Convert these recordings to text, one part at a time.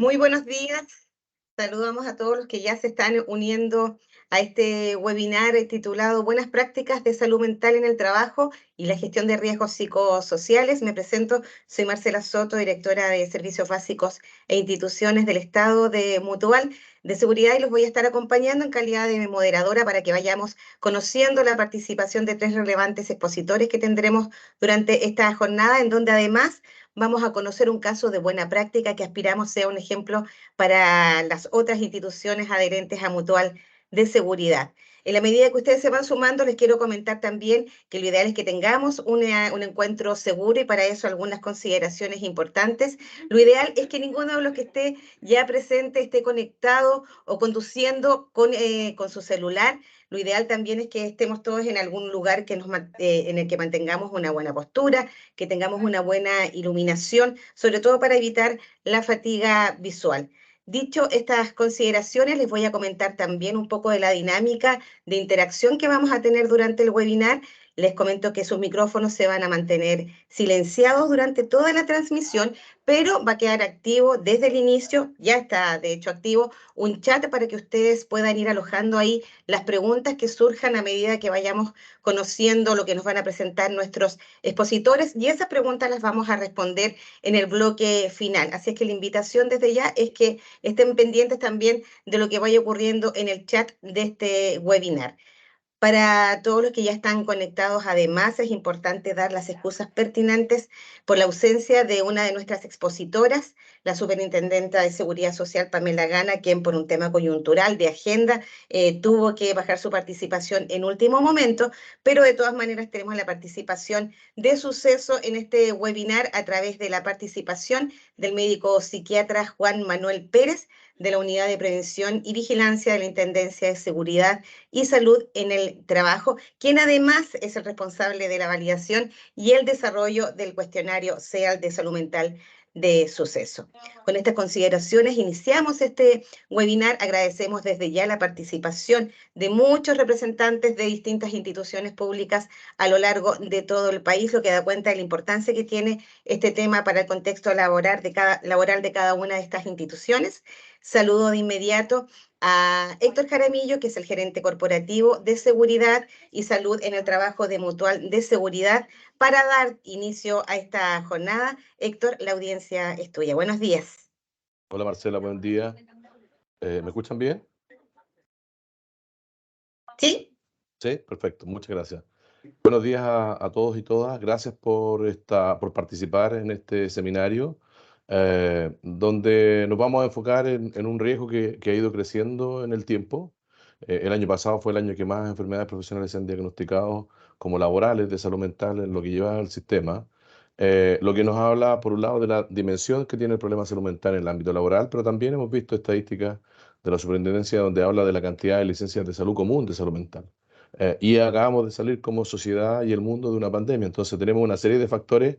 Muy buenos días. Saludamos a todos los que ya se están uniendo a este webinar titulado Buenas prácticas de salud mental en el trabajo y la gestión de riesgos psicosociales. Me presento, soy Marcela Soto, directora de Servicios Básicos e Instituciones del Estado de Mutual de Seguridad, y los voy a estar acompañando en calidad de moderadora para que vayamos conociendo la participación de tres relevantes expositores que tendremos durante esta jornada, en donde además vamos a conocer un caso de buena práctica que aspiramos sea un ejemplo para las otras instituciones adherentes a Mutual de Seguridad. En la medida que ustedes se van sumando, les quiero comentar también que lo ideal es que tengamos un encuentro seguro, y para eso algunas consideraciones importantes. Lo ideal es que ninguno de los que esté ya presente esté conectado o conduciendo con su celular. Lo ideal también es que estemos todos en algún lugar en el que mantengamos una buena postura, que tengamos una buena iluminación, sobre todo para evitar la fatiga visual. Dicho estas consideraciones, les voy a comentar también un poco de la dinámica de interacción que vamos a tener durante el webinar. Les comento que sus micrófonos se van a mantener silenciados durante toda la transmisión, pero va a quedar activo desde el inicio, ya está de hecho activo, un chat para que ustedes puedan ir alojando ahí las preguntas que surjan a medida que vayamos conociendo lo que nos van a presentar nuestros expositores, y esas preguntas las vamos a responder en el bloque final. Así es que la invitación desde ya es que estén pendientes también de lo que vaya ocurriendo en el chat de este webinar. Para todos los que ya están conectados, además, es importante dar las excusas pertinentes por la ausencia de una de nuestras expositoras, la Superintendenta de Seguridad Social, Pamela Gana, quien por un tema coyuntural de agenda tuvo que bajar su participación en último momento, pero de todas maneras tenemos la participación de Suceso en este webinar a través de la participación del médico psiquiatra Juan Manuel Pérez, de la Unidad de Prevención y Vigilancia de la Intendencia de Seguridad y Salud en el Trabajo, quien además es el responsable de la validación y el desarrollo del cuestionario SEAL de salud mental de Suceso. Con estas consideraciones iniciamos este webinar. Agradecemos desde ya la participación de muchos representantes de distintas instituciones públicas a lo largo de todo el país, lo que da cuenta de la importancia que tiene este tema para el contexto laboral de cada una de estas instituciones. Saludo de inmediato a Héctor Jaramillo, que es el gerente corporativo de seguridad y salud en el trabajo de Mutual de Seguridad, para dar inicio a esta jornada. Héctor, la audiencia es tuya. Buenos días. Hola Marcela, buen día. ¿Me escuchan bien? ¿Sí? Sí, perfecto, muchas gracias. Buenos días a todos y todas. Gracias por participar en este seminario, donde nos vamos a enfocar en un riesgo que ha ido creciendo en el tiempo. El año pasado fue el año que más enfermedades profesionales se han diagnosticado como laborales de salud mental en lo que lleva al sistema. Lo que nos habla, por un lado, de la dimensión que tiene el problema de salud mental en el ámbito laboral, pero también hemos visto estadísticas de la superintendencia donde habla de la cantidad de licencias de salud común de salud mental. Y acabamos de salir como sociedad y el mundo de una pandemia. Entonces tenemos una serie de factores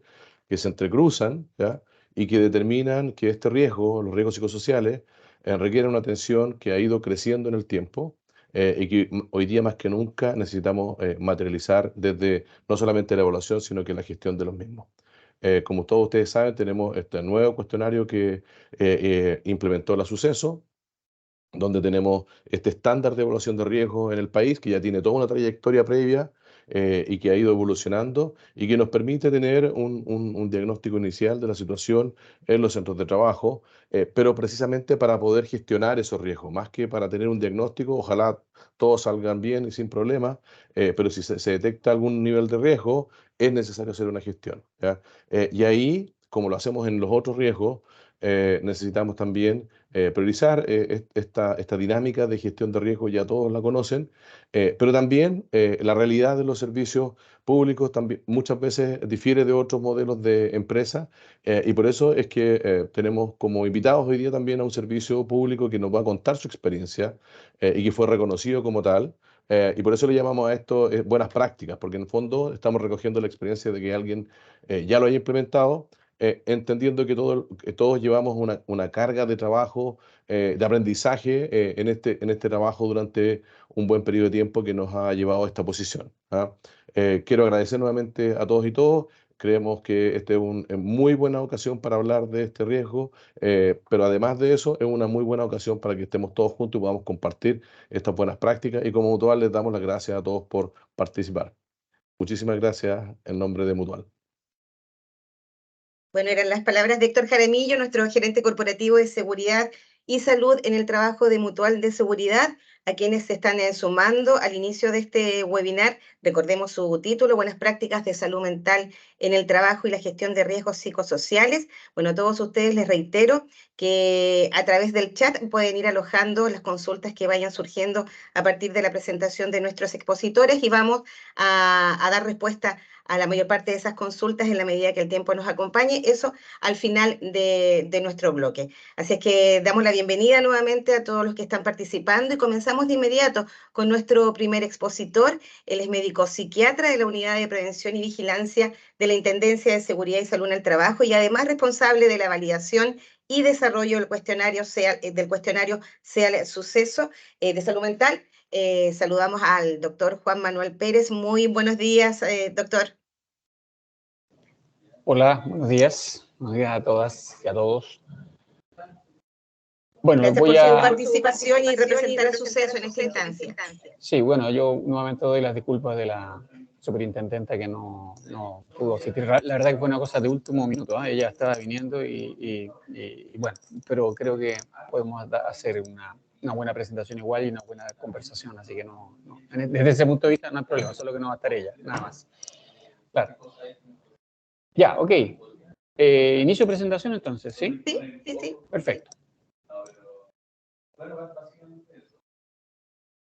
que se entrecruzan, ¿ya? Y que determinan que este riesgo, los riesgos psicosociales, requieren una atención que ha ido creciendo en el tiempo, y que hoy día más que nunca necesitamos materializar desde no solamente la evaluación, sino que la gestión de los mismos. Como todos ustedes saben, tenemos este nuevo cuestionario que implementó la Suceso, donde tenemos este estándar de evaluación de riesgo en el país, que ya tiene toda una trayectoria previa, y que ha ido evolucionando y que nos permite tener un diagnóstico inicial de la situación en los centros de trabajo, pero precisamente para poder gestionar esos riesgos, más que para tener un diagnóstico. Ojalá todos salgan bien y sin problemas, pero si se detecta algún nivel de riesgo, es necesario hacer una gestión, ¿ya? Y ahí, como lo hacemos en los otros riesgos, necesitamos también priorizar esta dinámica de gestión de riesgo. Ya todos la conocen, pero también la realidad de los servicios públicos también muchas veces difiere de otros modelos de empresa, y por eso es que tenemos como invitados hoy día también a un servicio público que nos va a contar su experiencia, y que fue reconocido como tal. Y por eso le llamamos a esto buenas prácticas, porque en el fondo estamos recogiendo la experiencia de que alguien ya lo haya implementado, entendiendo que todos llevamos una carga de trabajo, de aprendizaje, en este trabajo durante un buen periodo de tiempo que nos ha llevado a esta posición, ¿ah? Quiero agradecer nuevamente a todos y todos. Creemos que esta es una muy buena ocasión para hablar de este riesgo, pero además de eso, es una muy buena ocasión para que estemos todos juntos y podamos compartir estas buenas prácticas. Y como Mutual, les damos las gracias a todos por participar. Muchísimas gracias en nombre de Mutual. Bueno, eran las palabras de Héctor Jaramillo, nuestro gerente corporativo de seguridad y salud en el trabajo de Mutual de Seguridad, a quienes se están sumando al inicio de este webinar. Recordemos su título, Buenas prácticas de salud mental en el trabajo y la gestión de riesgos psicosociales. Bueno, a todos ustedes les reitero que a través del chat pueden ir alojando las consultas que vayan surgiendo a partir de la presentación de nuestros expositores y vamos a dar respuesta a la mayor parte de esas consultas en la medida que el tiempo nos acompañe, eso al final de nuestro bloque. Así es que damos la bienvenida nuevamente a todos los que están participando y comenzamos de inmediato con nuestro primer expositor. Él es médico psiquiatra de la Unidad de Prevención y Vigilancia de la Intendencia de Seguridad y Salud en el Trabajo y además responsable de la validación y desarrollo del cuestionario SEAL Suceso de Salud Mental. Saludamos al doctor Juan Manuel Pérez. Muy buenos días, doctor. Hola, buenos días. Buenos días a todas y a todos. Bueno, Gracias voy por su a... participación y representar a Suceso en esta instancia. Sí, bueno, yo nuevamente doy las disculpas de la superintendente que no pudo asistir. La verdad que fue una cosa de último minuto, ¿eh? Ella estaba viniendo y bueno, pero creo que podemos hacer una buena presentación igual y una buena conversación, así que desde ese punto de vista no hay problema, solo que no va a estar ella, nada más. Claro. Ya, ok. Inicio presentación entonces, ¿sí? Sí. Perfecto.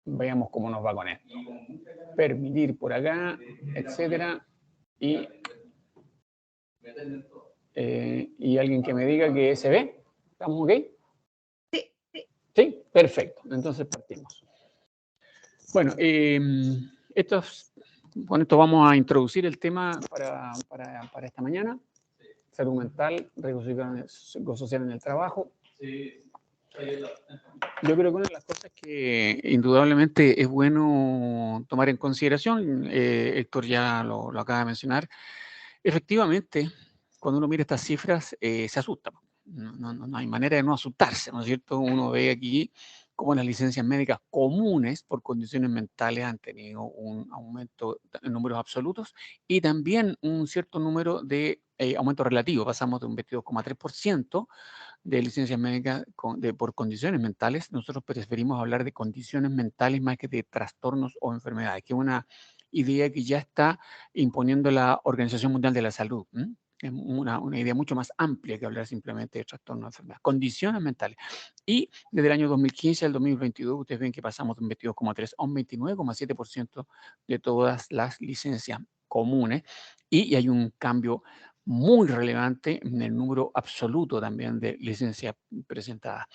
Veamos cómo nos va con esto. Permitir por acá, etcétera. Y alguien que me diga que se ve. ¿Estamos ok? Sí, perfecto. Entonces partimos. Bueno, con esto vamos a introducir el tema para esta mañana. Salud mental, riesgo psicosocial en el trabajo. Yo creo que una de las cosas que indudablemente es bueno tomar en consideración, Héctor ya lo acaba de mencionar, efectivamente, cuando uno mira estas cifras, se asusta. No hay manera de no asustarse, ¿no es cierto? Uno ve aquí cómo las licencias médicas comunes por condiciones mentales han tenido un aumento en números absolutos y también un cierto número de aumento relativo. Pasamos de un 22,3% de licencias médicas por condiciones mentales. Nosotros preferimos hablar de condiciones mentales más que de trastornos o enfermedades, que es una idea que ya está imponiendo la Organización Mundial de la Salud. Es una idea mucho más amplia que hablar simplemente de trastornos o enfermedades. Condiciones mentales. Y desde el año 2015 al 2022, ustedes ven que pasamos de un 22,3 a un 29,7% de todas las licencias comunes y hay un cambio muy relevante en el número absoluto también de licencias presentadas.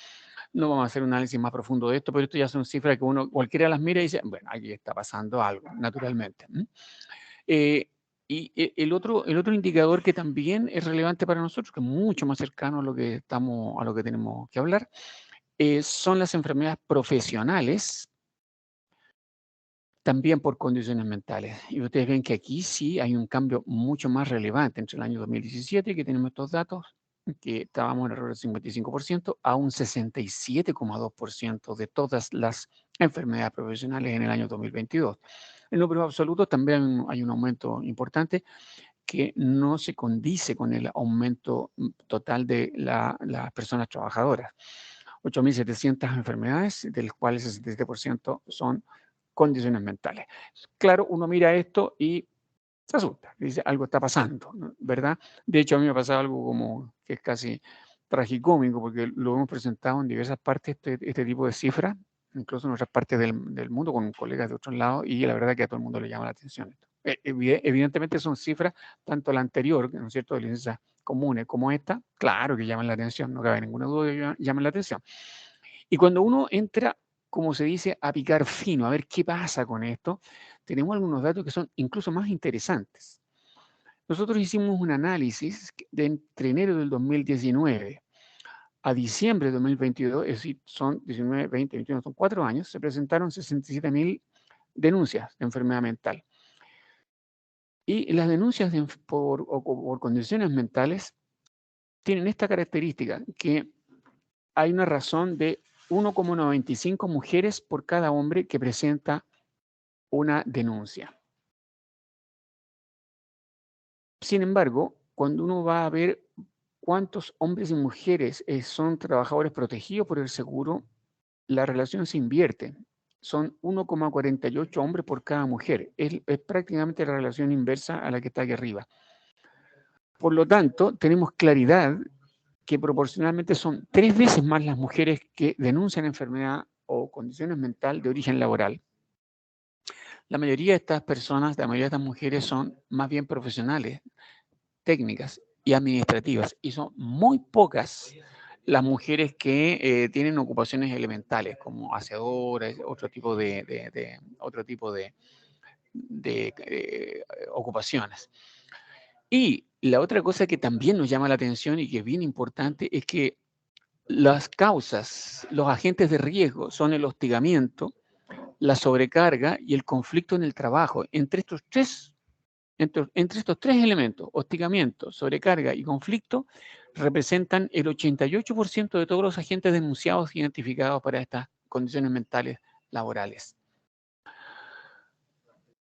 No vamos a hacer un análisis más profundo de esto, pero esto ya son cifras que cualquiera las mira y dice, bueno, aquí está pasando algo, naturalmente. Y el otro indicador que también es relevante para nosotros, que es mucho más cercano a lo que tenemos que hablar, son las enfermedades profesionales, también por condiciones mentales. Y ustedes ven que aquí sí hay un cambio mucho más relevante entre el año 2017, que tenemos estos datos, que estábamos en alrededor del 55%, a un 67,2% de todas las enfermedades profesionales en el año 2022. En números absolutos también hay un aumento importante que no se condice con el aumento total de las personas trabajadoras. 8.700 enfermedades, del cual el 67% son condiciones mentales. Claro, uno mira esto y se asusta, dice, algo está pasando, ¿verdad? De hecho, a mí me ha pasado algo como que es casi tragicómico, porque lo hemos presentado en diversas partes, este tipo de cifras, incluso en otras partes del mundo, con colegas de otros lados, y la verdad que a todo el mundo le llama la atención esto. Evidentemente son cifras, tanto la anterior, ¿no es cierto?, de licencias comunes, como esta, claro que llaman la atención, no cabe ninguna duda que llaman la atención. Y cuando uno entra, como se dice, a picar fino, a ver qué pasa con esto, tenemos algunos datos que son incluso más interesantes. Nosotros hicimos un análisis de entre enero del 2019 a diciembre de 2022, es decir, son 19, 20, 21, son 4 años, se presentaron 67.000 denuncias de enfermedad mental. Y las denuncias por condiciones mentales tienen esta característica, que hay una razón de 1,95 mujeres por cada hombre que presenta una denuncia. Sin embargo, cuando uno va a ver cuántos hombres y mujeres son trabajadores protegidos por el seguro, la relación se invierte. Son 1,48 hombres por cada mujer. Es prácticamente la relación inversa a la que está aquí arriba. Por lo tanto, tenemos claridad que proporcionalmente son 3 veces más las mujeres que denuncian enfermedad o condiciones mentales de origen laboral. La mayoría de estas personas, la mayoría de estas mujeres son más bien profesionales, técnicas y administrativas, y son muy pocas las mujeres que tienen ocupaciones elementales como aseadoras, otro tipo de ocupaciones. Y la otra cosa que también nos llama la atención y que es bien importante es que las causas, los agentes de riesgo son el hostigamiento, la sobrecarga y el conflicto en el trabajo. Entre estos tres elementos, hostigamiento, sobrecarga y conflicto, representan el 88% de todos los agentes denunciados e identificados para estas condiciones mentales laborales.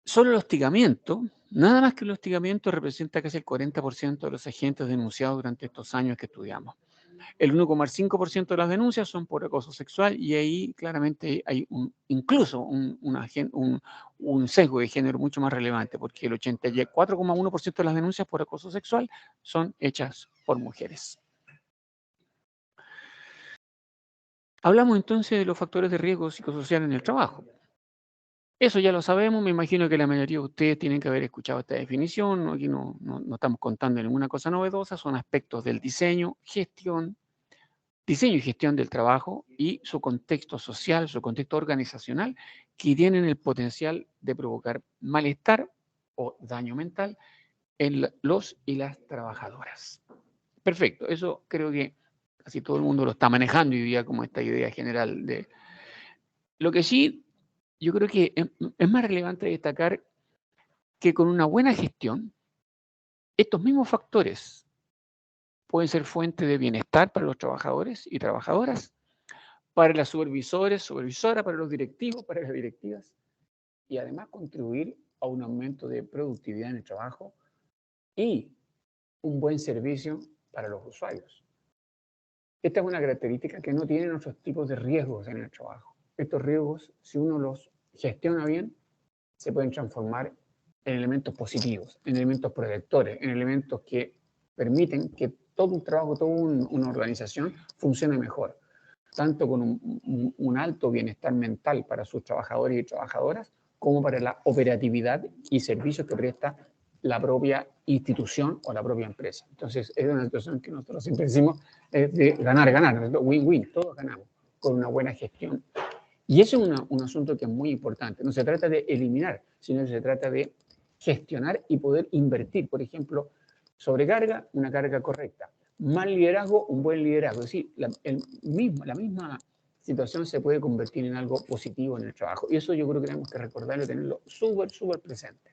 Solo el hostigamiento, nada más que el hostigamiento, representa casi el 40% de los agentes denunciados durante estos años que estudiamos. El 1,5% de las denuncias son por acoso sexual y ahí claramente hay incluso un sesgo de género mucho más relevante, porque el 84,1% de las denuncias por acoso sexual son hechas por mujeres. Hablamos entonces de los factores de riesgo psicosocial en el trabajo. Eso ya lo sabemos, me imagino que la mayoría de ustedes tienen que haber escuchado esta definición, aquí no estamos contando ninguna cosa novedosa, son aspectos del diseño y gestión del trabajo y su contexto social, su contexto organizacional, que tienen el potencial de provocar malestar o daño mental en los y las trabajadoras. Perfecto, eso creo que casi todo el mundo lo está manejando hoy día como esta idea general de... Lo que sí, yo creo que es más relevante destacar que con una buena gestión, estos mismos factores pueden ser fuente de bienestar para los trabajadores y trabajadoras, para las supervisoras, para los directivos, para las directivas, y además contribuir a un aumento de productividad en el trabajo y un buen servicio para los usuarios. Esta es una característica que no tienen otros tipos de riesgos en el trabajo. Estos riesgos, si uno los gestiona bien, se pueden transformar en elementos positivos, en elementos protectores, en elementos que permiten que todo un trabajo, toda una organización funcione mejor, tanto con un alto bienestar mental para sus trabajadores y trabajadoras, como para la operatividad y servicios que presta la propia institución o la propia empresa. Entonces, es una situación que nosotros siempre decimos es de ganar, win-win, todos ganamos con una buena gestión. Y eso es un asunto que es muy importante. No se trata de eliminar, sino que se trata de gestionar y poder invertir. Por ejemplo, sobrecarga, una carga correcta. Mal liderazgo, un buen liderazgo. Es decir, la misma situación se puede convertir en algo positivo en el trabajo. Y eso yo creo que tenemos que recordarlo y tenerlo súper, súper presente.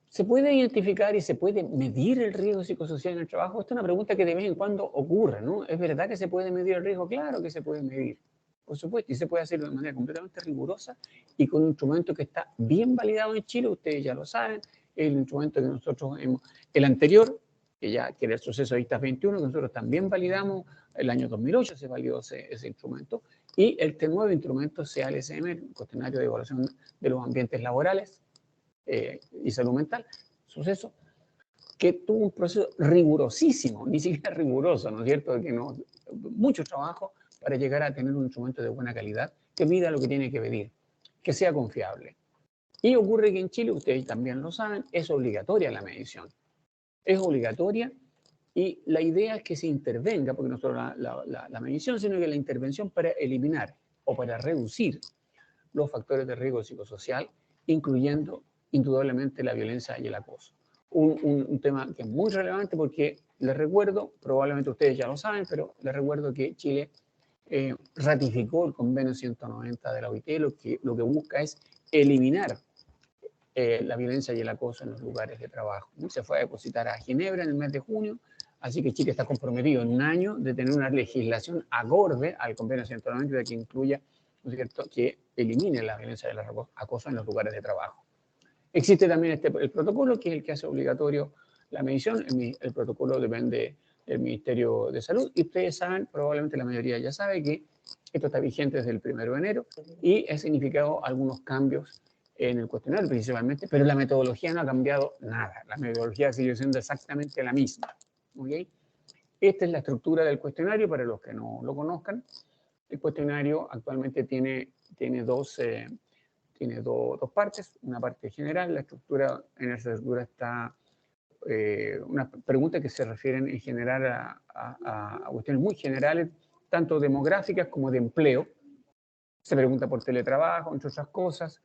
¿Se puede identificar y se puede medir el riesgo psicosocial en el trabajo? Esta es una pregunta que de vez en cuando ocurre, ¿no? ¿Es verdad que se puede medir el riesgo? Claro que se puede medir, por supuesto, y se puede hacerlo de manera completamente rigurosa y con un instrumento que está bien validado en Chile, ustedes ya lo saben, el instrumento que nosotros el anterior, que era el suceso de Vistas 21, que nosotros también validamos, el año 2008 se validó ese instrumento, y este nuevo instrumento CALSM, el Cuestionario de Evaluación de los Ambientes Laborales, y salud mental, suceso, que tuvo un proceso rigurosísimo, ni siquiera riguroso, ¿no es cierto? Que mucho trabajo para llegar a tener un instrumento de buena calidad que mida lo que tiene que medir, que sea confiable. Y ocurre que en Chile, ustedes también lo saben, es obligatoria la medición. Es obligatoria y la idea es que se intervenga, porque no solo la medición, sino que la intervención para eliminar o para reducir los factores de riesgo psicosocial, incluyendo indudablemente la violencia y el acoso. Un tema que es muy relevante porque les recuerdo, probablemente ustedes ya lo saben, pero les recuerdo que Chile ratificó el convenio 190 de la OIT, lo que busca es eliminar la violencia y el acoso en los lugares de trabajo. Se fue a depositar a Ginebra en el mes de junio, así que Chile está comprometido en un año de tener una legislación acorde al convenio 190 que incluya, ¿no es cierto?, que elimine la violencia y el acoso en los lugares de trabajo. Existe también el protocolo, que es el que hace obligatorio la medición. El protocolo depende del Ministerio de Salud y ustedes saben, probablemente la mayoría ya sabe, que esto está vigente desde el 1 de enero y ha significado algunos cambios en el cuestionario principalmente, pero la metodología no ha cambiado nada. La metodología sigue siendo exactamente la misma. ¿Okay? Esta es la estructura del cuestionario para los que no lo conozcan. El cuestionario actualmente tiene dos partes. Una parte general, la estructura, en esa estructura está unas preguntas que se refieren en general a cuestiones muy generales, tanto demográficas como de empleo. Se pregunta por teletrabajo, entre otras cosas.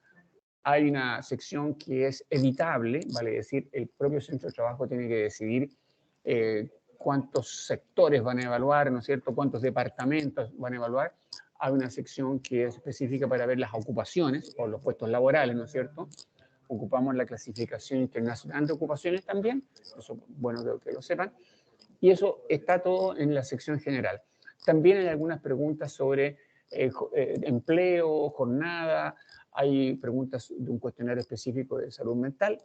Hay una sección que es editable, vale decir, el propio centro de trabajo tiene que decidir cuántos sectores van a evaluar, ¿no es cierto?, cuántos departamentos van a evaluar. Hay una sección que es específica para ver las ocupaciones o los puestos laborales, ¿no es cierto? Ocupamos la clasificación internacional de ocupaciones también, eso es bueno que lo sepan, y eso está todo en la sección general. También hay algunas preguntas sobre empleo, jornada, hay preguntas de un cuestionario específico de salud mental,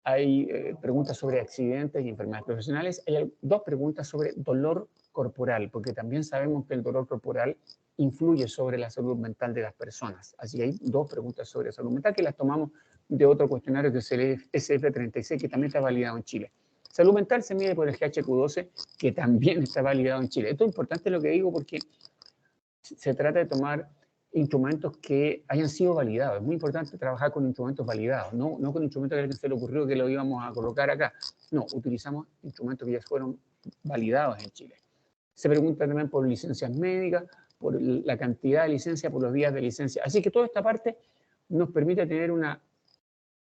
hay preguntas sobre accidentes y enfermedades profesionales, hay dos preguntas sobre dolor corporal, porque también sabemos que el dolor corporal influye sobre la salud mental de las personas. Así que hay dos preguntas sobre salud mental que las tomamos de otro cuestionario que es el SF36, que también está validado en Chile. Salud mental se mide por el GHQ-12, que también está validado en Chile. Esto es importante lo que digo porque se trata de tomar instrumentos que hayan sido validados. Es muy importante trabajar con instrumentos validados, no con instrumentos que a alguien se le ocurrió que lo íbamos a colocar acá. No, utilizamos instrumentos que ya fueron validados en Chile. Se pregunta también por licencias médicas, por la cantidad de licencias, por los días de licencia. Así que toda esta parte nos permite tener una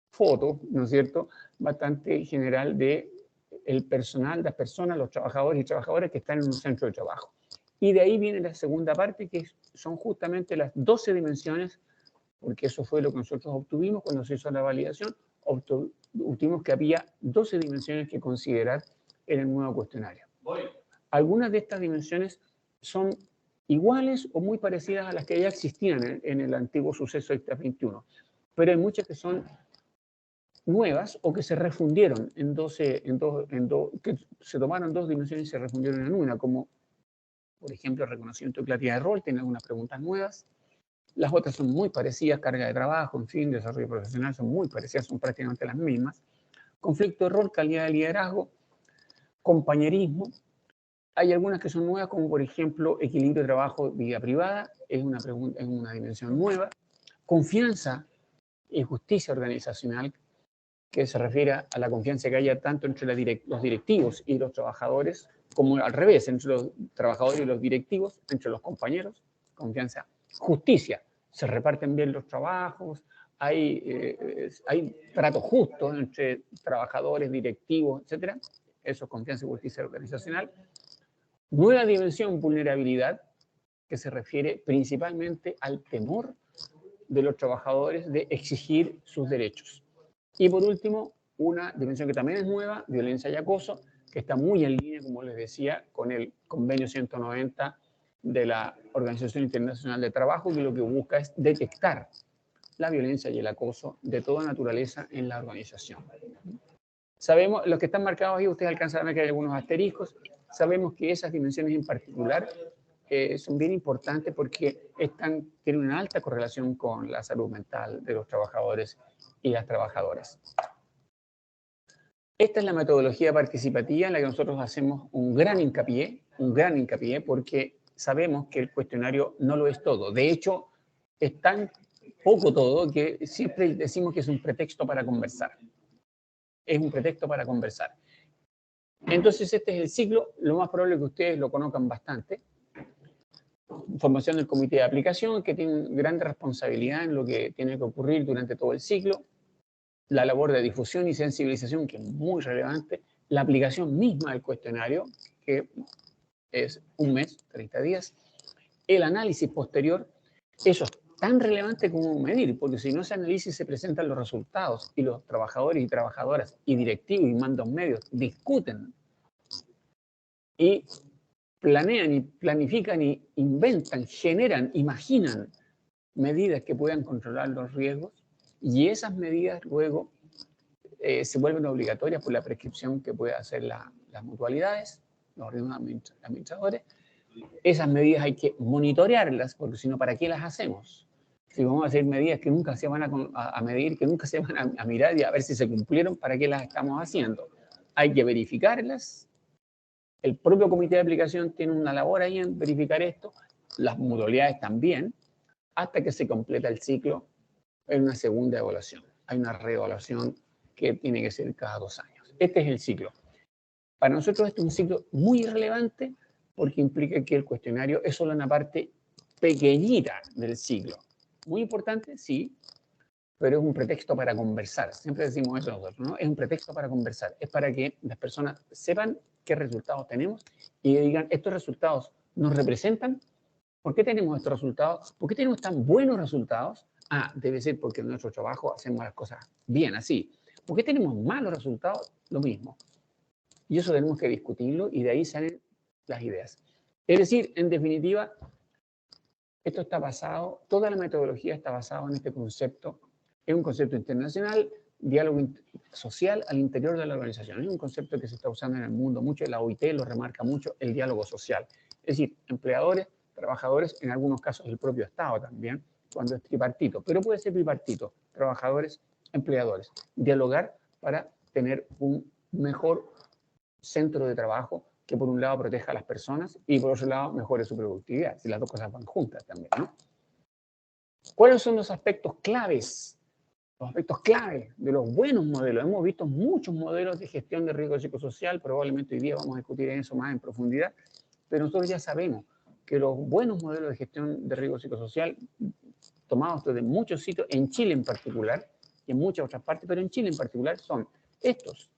foto, ¿no es cierto?, bastante general de el personal, las personas, los trabajadores y trabajadoras que están en un centro de trabajo. Y de ahí viene la segunda parte, que son justamente las 12 dimensiones, porque eso fue lo que nosotros obtuvimos cuando se hizo la validación. Obtuvimos que había 12 dimensiones que considerar en el nuevo cuestionario. Algunas de estas dimensiones son iguales o muy parecidas a las que ya existían en el antiguo suceso ICTA 21, pero hay muchas que son nuevas o que se refundieron que se tomaron dos dimensiones y se refundieron en una, como por ejemplo reconocimiento de claridad de rol, tiene algunas preguntas nuevas. Las otras son muy parecidas, carga de trabajo, en fin, desarrollo profesional, son muy parecidas, son prácticamente las mismas. Conflicto de rol, calidad de liderazgo, compañerismo. Hay algunas que son nuevas, como por ejemplo equilibrio de trabajo-vida privada, es una dimensión nueva. Confianza y justicia organizacional, que se refiere a la confianza que haya tanto entre los directivos y los trabajadores, como al revés, entre los trabajadores y los directivos, entre los compañeros. Confianza, justicia, se reparten bien los trabajos, hay trato justo entre trabajadores, directivos, etc. Eso es confianza y justicia organizacional. Nueva dimensión, vulnerabilidad, que se refiere principalmente al temor de los trabajadores de exigir sus derechos. Y por último, una dimensión que también es nueva, violencia y acoso, que está muy en línea, como les decía, con el convenio 190 de la Organización Internacional de Trabajo, que lo que busca es detectar la violencia y el acoso de toda naturaleza en la organización. Sabemos, los que están marcados ahí, ustedes alcanzan a ver que hay algunos asteriscos, sabemos que esas dimensiones en particular son bien importantes porque tienen una alta correlación con la salud mental de los trabajadores y las trabajadoras. Esta es la metodología participativa en la que nosotros hacemos un gran hincapié, porque sabemos que el cuestionario no lo es todo. De hecho, es tan poco todo que siempre decimos que es un pretexto para conversar. Es un pretexto para conversar. Entonces, este es el ciclo. Lo más probable es que ustedes lo conozcan bastante. Formación del comité de aplicación, que tiene gran responsabilidad en lo que tiene que ocurrir durante todo el ciclo. La labor de difusión y sensibilización, que es muy relevante. La aplicación misma del cuestionario, que es un mes, 30 días. el análisis posterior, eso es tan relevante como medir, porque si no ese análisis se presentan los resultados y los trabajadores y trabajadoras y directivos y mandos medios discuten y planean y planifican y inventan, generan, imaginan medidas que puedan controlar los riesgos y esas medidas luego se vuelven obligatorias por la prescripción que pueden hacer las mutualidades, los organismos administradores. Esas medidas hay que monitorearlas, porque si no, ¿para qué las hacemos? Si vamos a hacer medidas que nunca se van a medir, que nunca se van a mirar y a ver si se cumplieron, ¿para qué las estamos haciendo? Hay que verificarlas. El propio comité de aplicación tiene una labor ahí en verificar esto, las mutualidades también, hasta que se completa el ciclo en una segunda evaluación. Hay una reevaluación que tiene que ser cada 2 años. Este es el ciclo. Para nosotros este es un ciclo muy relevante porque implica que el cuestionario es solo una parte pequeñita del ciclo. Muy importante, sí, pero es un pretexto para conversar. Siempre decimos eso nosotros, ¿no? Es un pretexto para conversar. Es para que las personas sepan qué resultados tenemos y digan, estos resultados nos representan. ¿Por qué tenemos estos resultados? ¿Por qué tenemos tan buenos resultados? Ah, debe ser porque en nuestro trabajo hacemos las cosas bien, así. ¿Por qué tenemos malos resultados? Lo mismo. Y eso tenemos que discutirlo y de ahí salen las ideas. Es decir, en definitiva, esto está basado, toda la metodología está basada en este concepto. Es un concepto internacional, diálogo social al interior de la organización. Es un concepto que se está usando en el mundo mucho, la OIT lo remarca mucho, el diálogo social. Es decir, empleadores, trabajadores, en algunos casos el propio Estado también, cuando es tripartito, pero puede ser bipartito, trabajadores, empleadores. Dialogar para tener un mejor centro de trabajo que por un lado proteja a las personas y por otro lado mejore su productividad, si las dos cosas van juntas también, ¿no? ¿Cuáles son los aspectos claves? Los aspectos clave de los buenos modelos. Hemos visto muchos modelos de gestión de riesgo psicosocial, probablemente hoy día vamos a discutir eso más en profundidad, pero nosotros ya sabemos que los buenos modelos de gestión de riesgo psicosocial, tomados desde muchos sitios, en Chile en particular, y en muchas otras partes, pero en Chile en particular, son estos.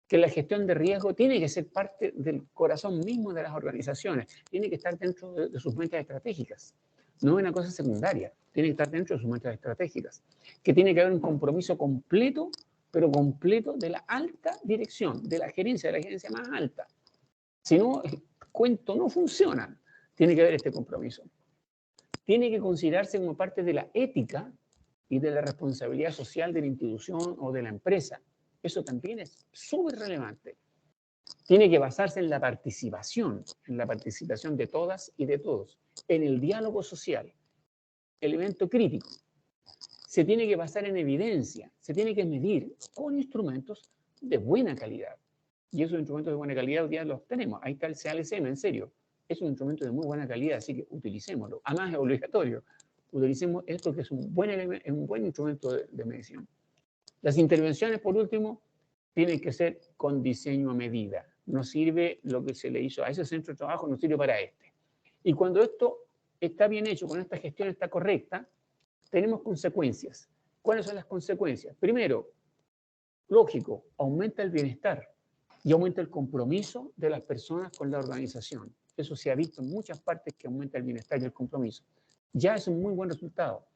Que la gestión de riesgo tiene que ser parte del corazón mismo de las organizaciones, tiene que estar dentro de sus metas estratégicas, no es una cosa secundaria, tiene que estar dentro de sus metas estratégicas, que tiene que haber un compromiso completo, pero completo de la alta dirección, de la gerencia más alta. Si no, el cuento no funciona, tiene que haber este compromiso. Tiene que considerarse como parte de la ética y de la responsabilidad social de la institución o de la empresa. Eso también es súper relevante. Tiene que basarse en la participación de todas y de todos, en el diálogo social, elemento crítico. Se tiene que basar en evidencia, se tiene que medir con instrumentos de buena calidad. Y esos instrumentos de buena calidad hoy día los tenemos. Ahí está el CALSM, en serio. Es un instrumento de muy buena calidad, así que utilicémoslo. Además es obligatorio. Utilicemos esto que es un buen instrumento de medición. Las intervenciones, por último, tienen que ser con diseño a medida. No sirve lo que se le hizo a ese centro de trabajo, no sirve para este. Y cuando esto está bien hecho, cuando esta gestión está correcta, tenemos consecuencias. ¿Cuáles son las consecuencias? Primero, lógico, aumenta el bienestar y aumenta el compromiso de las personas con la organización. Eso se ha visto en muchas partes que aumenta el bienestar y el compromiso. Ya es un muy buen resultado.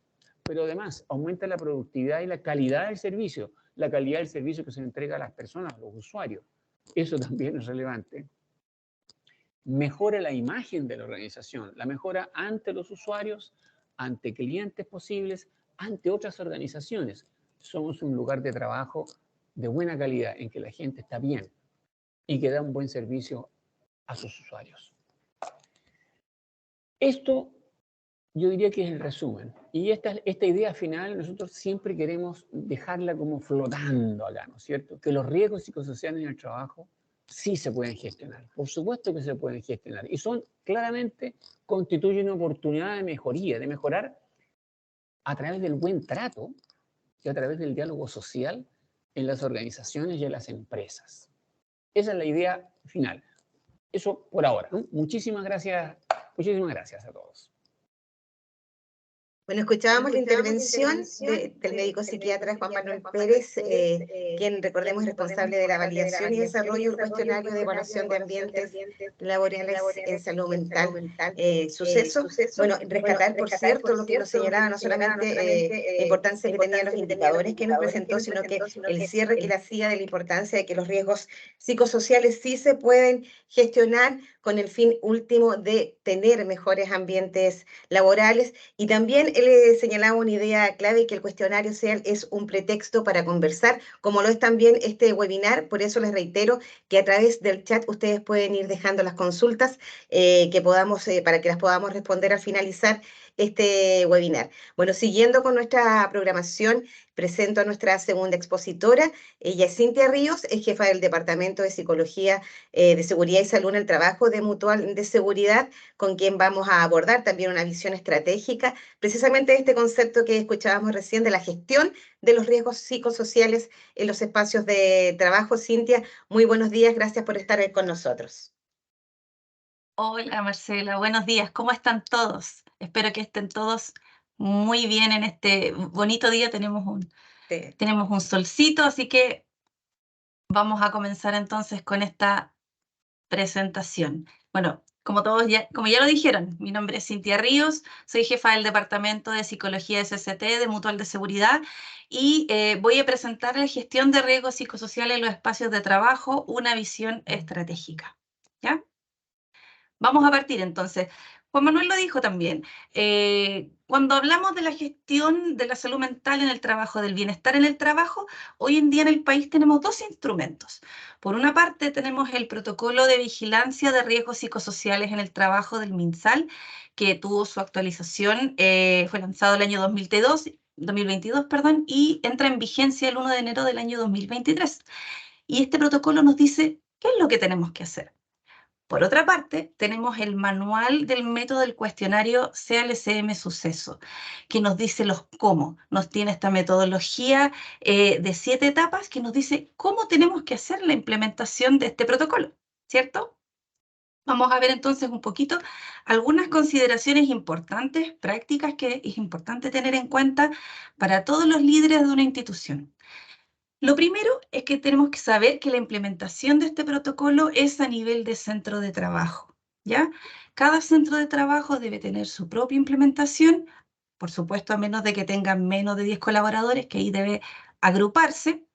Pero además aumenta la productividad y la calidad del servicio, la calidad del servicio que se entrega a las personas, a los usuarios. Eso también es relevante. Mejora la imagen de la organización, la mejora ante los usuarios, ante clientes posibles, ante otras organizaciones. Somos un lugar de trabajo de buena calidad en que la gente está bien y que da un buen servicio a sus usuarios. Esto yo diría que es el resumen. Y esta idea final nosotros siempre queremos dejarla como flotando acá, ¿no es cierto? Que los riesgos psicosociales en el trabajo sí se pueden gestionar. Por supuesto que se pueden gestionar. Y claramente constituyen una oportunidad de mejoría, de mejorar a través del buen trato y a través del diálogo social en las organizaciones y en las empresas. Esa es la idea final. Eso por ahora, ¿no? Muchísimas gracias a todos. Bueno, escuchábamos la intervención del médico psiquiatra Juan Manuel Pérez, quien, recordemos, es responsable de la validación y desarrollo del cuestionario de evaluación de ambientes laborales en salud mental. Suceso, bueno, rescatar, por cierto, lo que nos señalaba, no solamente la importancia que tenían los indicadores que nos presentó, sino que el cierre que le hacía de la importancia de que los riesgos psicosociales sí se pueden gestionar con el fin último de tener mejores ambientes laborales. Y también él señalaba una idea clave, que el cuestionario social es un pretexto para conversar, como lo es también este webinar. Por eso les reitero que a través del chat ustedes pueden ir dejando las consultas para que las podamos responder al finalizar este webinar. Bueno, siguiendo con nuestra programación, presento a nuestra segunda expositora. Ella es Cintia Ríos, es jefa del Departamento de Psicología de Seguridad y Salud en el Trabajo de Mutual de Seguridad, con quien vamos a abordar también una visión estratégica, precisamente este concepto que escuchábamos recién de la gestión de los riesgos psicosociales en los espacios de trabajo. Cintia, muy buenos días, gracias por estar hoy con nosotros. Hola Marcela, buenos días, ¿cómo están todos? Espero que estén todos muy bien en este bonito día. Tenemos un solcito, así que vamos a comenzar entonces con esta presentación. Bueno, como ya lo dijeron, mi nombre es Cintia Ríos, soy jefa del Departamento de Psicología SST de Mutual de Seguridad y voy a presentar la gestión de riesgos psicosociales en los espacios de trabajo, una visión estratégica. ¿Ya? Vamos a partir entonces. Juan Manuel lo dijo también, cuando hablamos de la gestión de la salud mental en el trabajo, del bienestar en el trabajo, hoy en día en el país tenemos dos instrumentos. Por una parte tenemos el protocolo de vigilancia de riesgos psicosociales en el trabajo del MinSal, que tuvo su actualización, fue lanzado el año 2022, perdón, y entra en vigencia el 1 de enero del año 2023. Y este protocolo nos dice qué es lo que tenemos que hacer. Por otra parte, tenemos el manual del método del cuestionario CALCM Suceso, que nos dice los cómo. Nos tiene esta metodología de 7 etapas que nos dice cómo tenemos que hacer la implementación de este protocolo, ¿cierto? Vamos a ver entonces un poquito algunas consideraciones importantes, prácticas, que es importante tener en cuenta para todos los líderes de una institución. Lo primero es que tenemos que saber que la implementación de este protocolo es a nivel de centro de trabajo, ¿ya? Cada centro de trabajo debe tener su propia implementación, por supuesto, a menos de que tengan menos de 10 colaboradores, que ahí debe agruparse,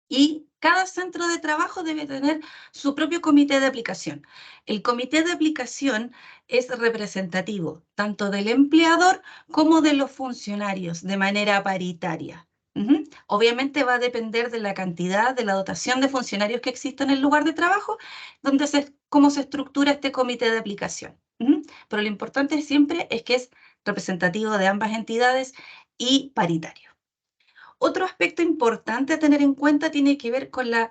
y cada centro de trabajo debe tener su propio comité de aplicación. El comité de aplicación es representativo tanto del empleador como de los funcionarios de manera paritaria. Obviamente va a depender de la cantidad, de la dotación de funcionarios que exista en el lugar de trabajo, cómo se estructura este comité de aplicación. Pero lo importante siempre es que es representativo de ambas entidades y paritario. Otro aspecto importante a tener en cuenta tiene que ver con la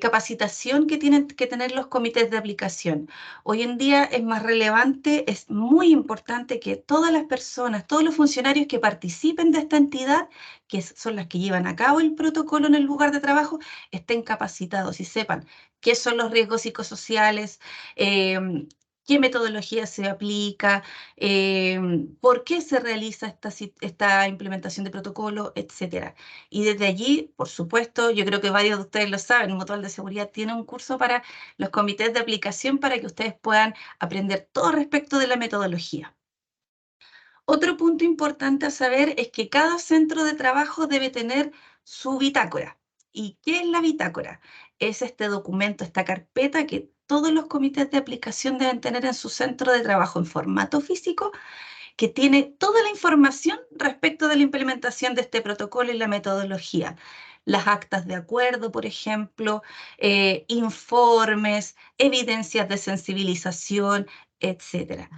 capacitación que tienen que tener los comités de aplicación. Hoy en día es más relevante, es muy importante que todas las personas, todos los funcionarios que participen de esta entidad, que son las que llevan a cabo el protocolo en el lugar de trabajo, estén capacitados y sepan qué son los riesgos psicosociales, qué metodología se aplica, por qué se realiza esta implementación de protocolo, etc. Y desde allí, por supuesto, yo creo que varios de ustedes lo saben, Mutual de Seguridad tiene un curso para los comités de aplicación para que ustedes puedan aprender todo respecto de la metodología. Otro punto importante a saber es que cada centro de trabajo debe tener su bitácora. ¿Y qué es la bitácora? Es este documento, esta carpeta que todos los comités de aplicación deben tener en su centro de trabajo en formato físico, que tiene toda la información respecto de la implementación de este protocolo y la metodología. Las actas de acuerdo, por ejemplo, informes, evidencias de sensibilización, etc.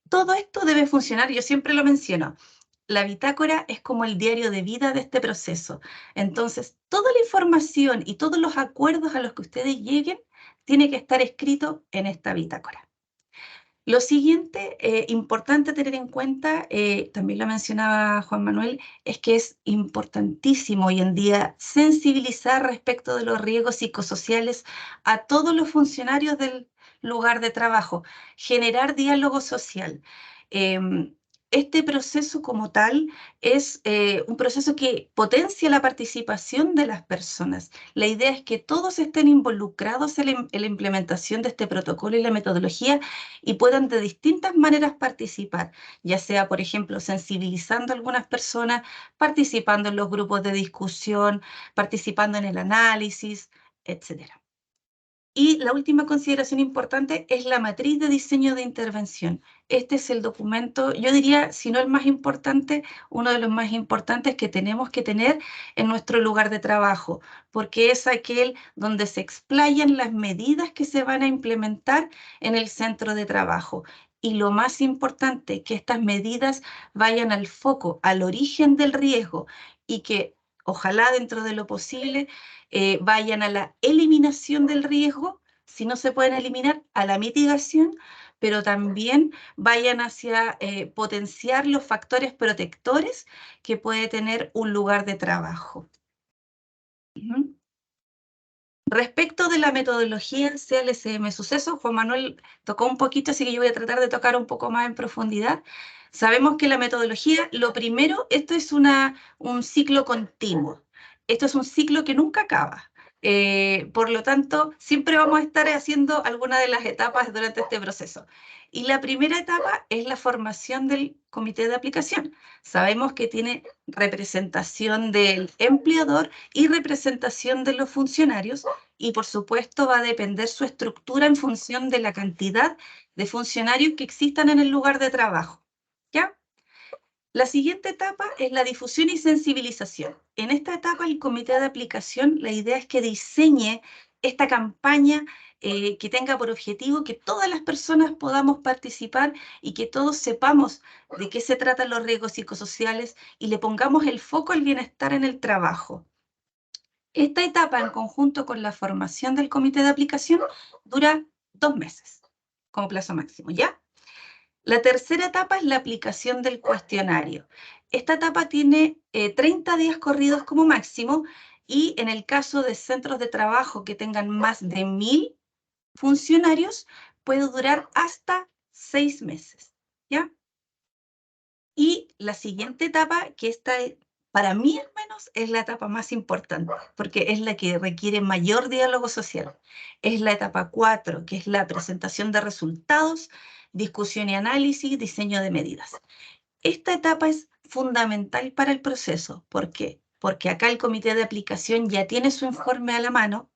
Todo esto debe funcionar, yo siempre lo menciono. La bitácora es como el diario de vida de este proceso. Entonces, toda la información y todos los acuerdos a los que ustedes lleguen tiene que estar escrito en esta bitácora. Lo siguiente, importante tener en cuenta, también lo mencionaba Juan Manuel, es que es importantísimo hoy en día sensibilizar respecto de los riesgos psicosociales a todos los funcionarios del lugar de trabajo, generar diálogo social. este proceso como tal es un proceso que potencia la participación de las personas. La idea es que todos estén involucrados en la implementación de este protocolo y la metodología y puedan de distintas maneras participar, ya sea, por ejemplo, sensibilizando a algunas personas, participando en los grupos de discusión, participando en el análisis, etc. Y la última consideración importante es la matriz de diseño de intervención. Este es el documento, yo diría, si no el más importante, uno de los más importantes que tenemos que tener en nuestro lugar de trabajo, porque es aquel donde se explayan las medidas que se van a implementar en el centro de trabajo. Y lo más importante, que estas medidas vayan al foco, al origen del riesgo y que ojalá dentro de lo posible vayan a la eliminación del riesgo, si no se pueden eliminar, a la mitigación, pero también vayan hacia potenciar los factores protectores que puede tener un lugar de trabajo. Respecto de la metodología CLCM Suceso, Juan Manuel tocó un poquito, así que yo voy a tratar de tocar un poco más en profundidad. Sabemos que la metodología, lo primero, esto es un ciclo continuo. Esto es un ciclo que nunca acaba. Por lo tanto, siempre vamos a estar haciendo alguna de las etapas durante este proceso. Y la primera etapa es la formación del comité de aplicación. Sabemos que tiene representación del empleador y representación de los funcionarios, y por supuesto va a depender su estructura en función de la cantidad de funcionarios que existan en el lugar de trabajo. ¿Ya? La siguiente etapa es la difusión y sensibilización. En esta etapa, el comité de aplicación, la idea es que diseñe esta campaña que tenga por objetivo que todas las personas podamos participar y que todos sepamos de qué se tratan los riesgos psicosociales y le pongamos el foco al bienestar en el trabajo. Esta etapa, en conjunto con la formación del comité de aplicación, dura 2 meses como plazo máximo, ¿ya? La tercera etapa es la aplicación del cuestionario. Esta etapa tiene 30 días corridos como máximo y en el caso de centros de trabajo que tengan más de 1000 funcionarios, puede durar hasta 6 meses, ¿ya? Y la siguiente etapa, que esta para mí al menos es la etapa más importante, porque es la que requiere mayor diálogo social. Es la etapa 4, que es la presentación de resultados, discusión y análisis, diseño de medidas. Esta etapa es fundamental para el proceso. ¿Por qué? Porque acá el comité de aplicación ya tiene su informe a la mano,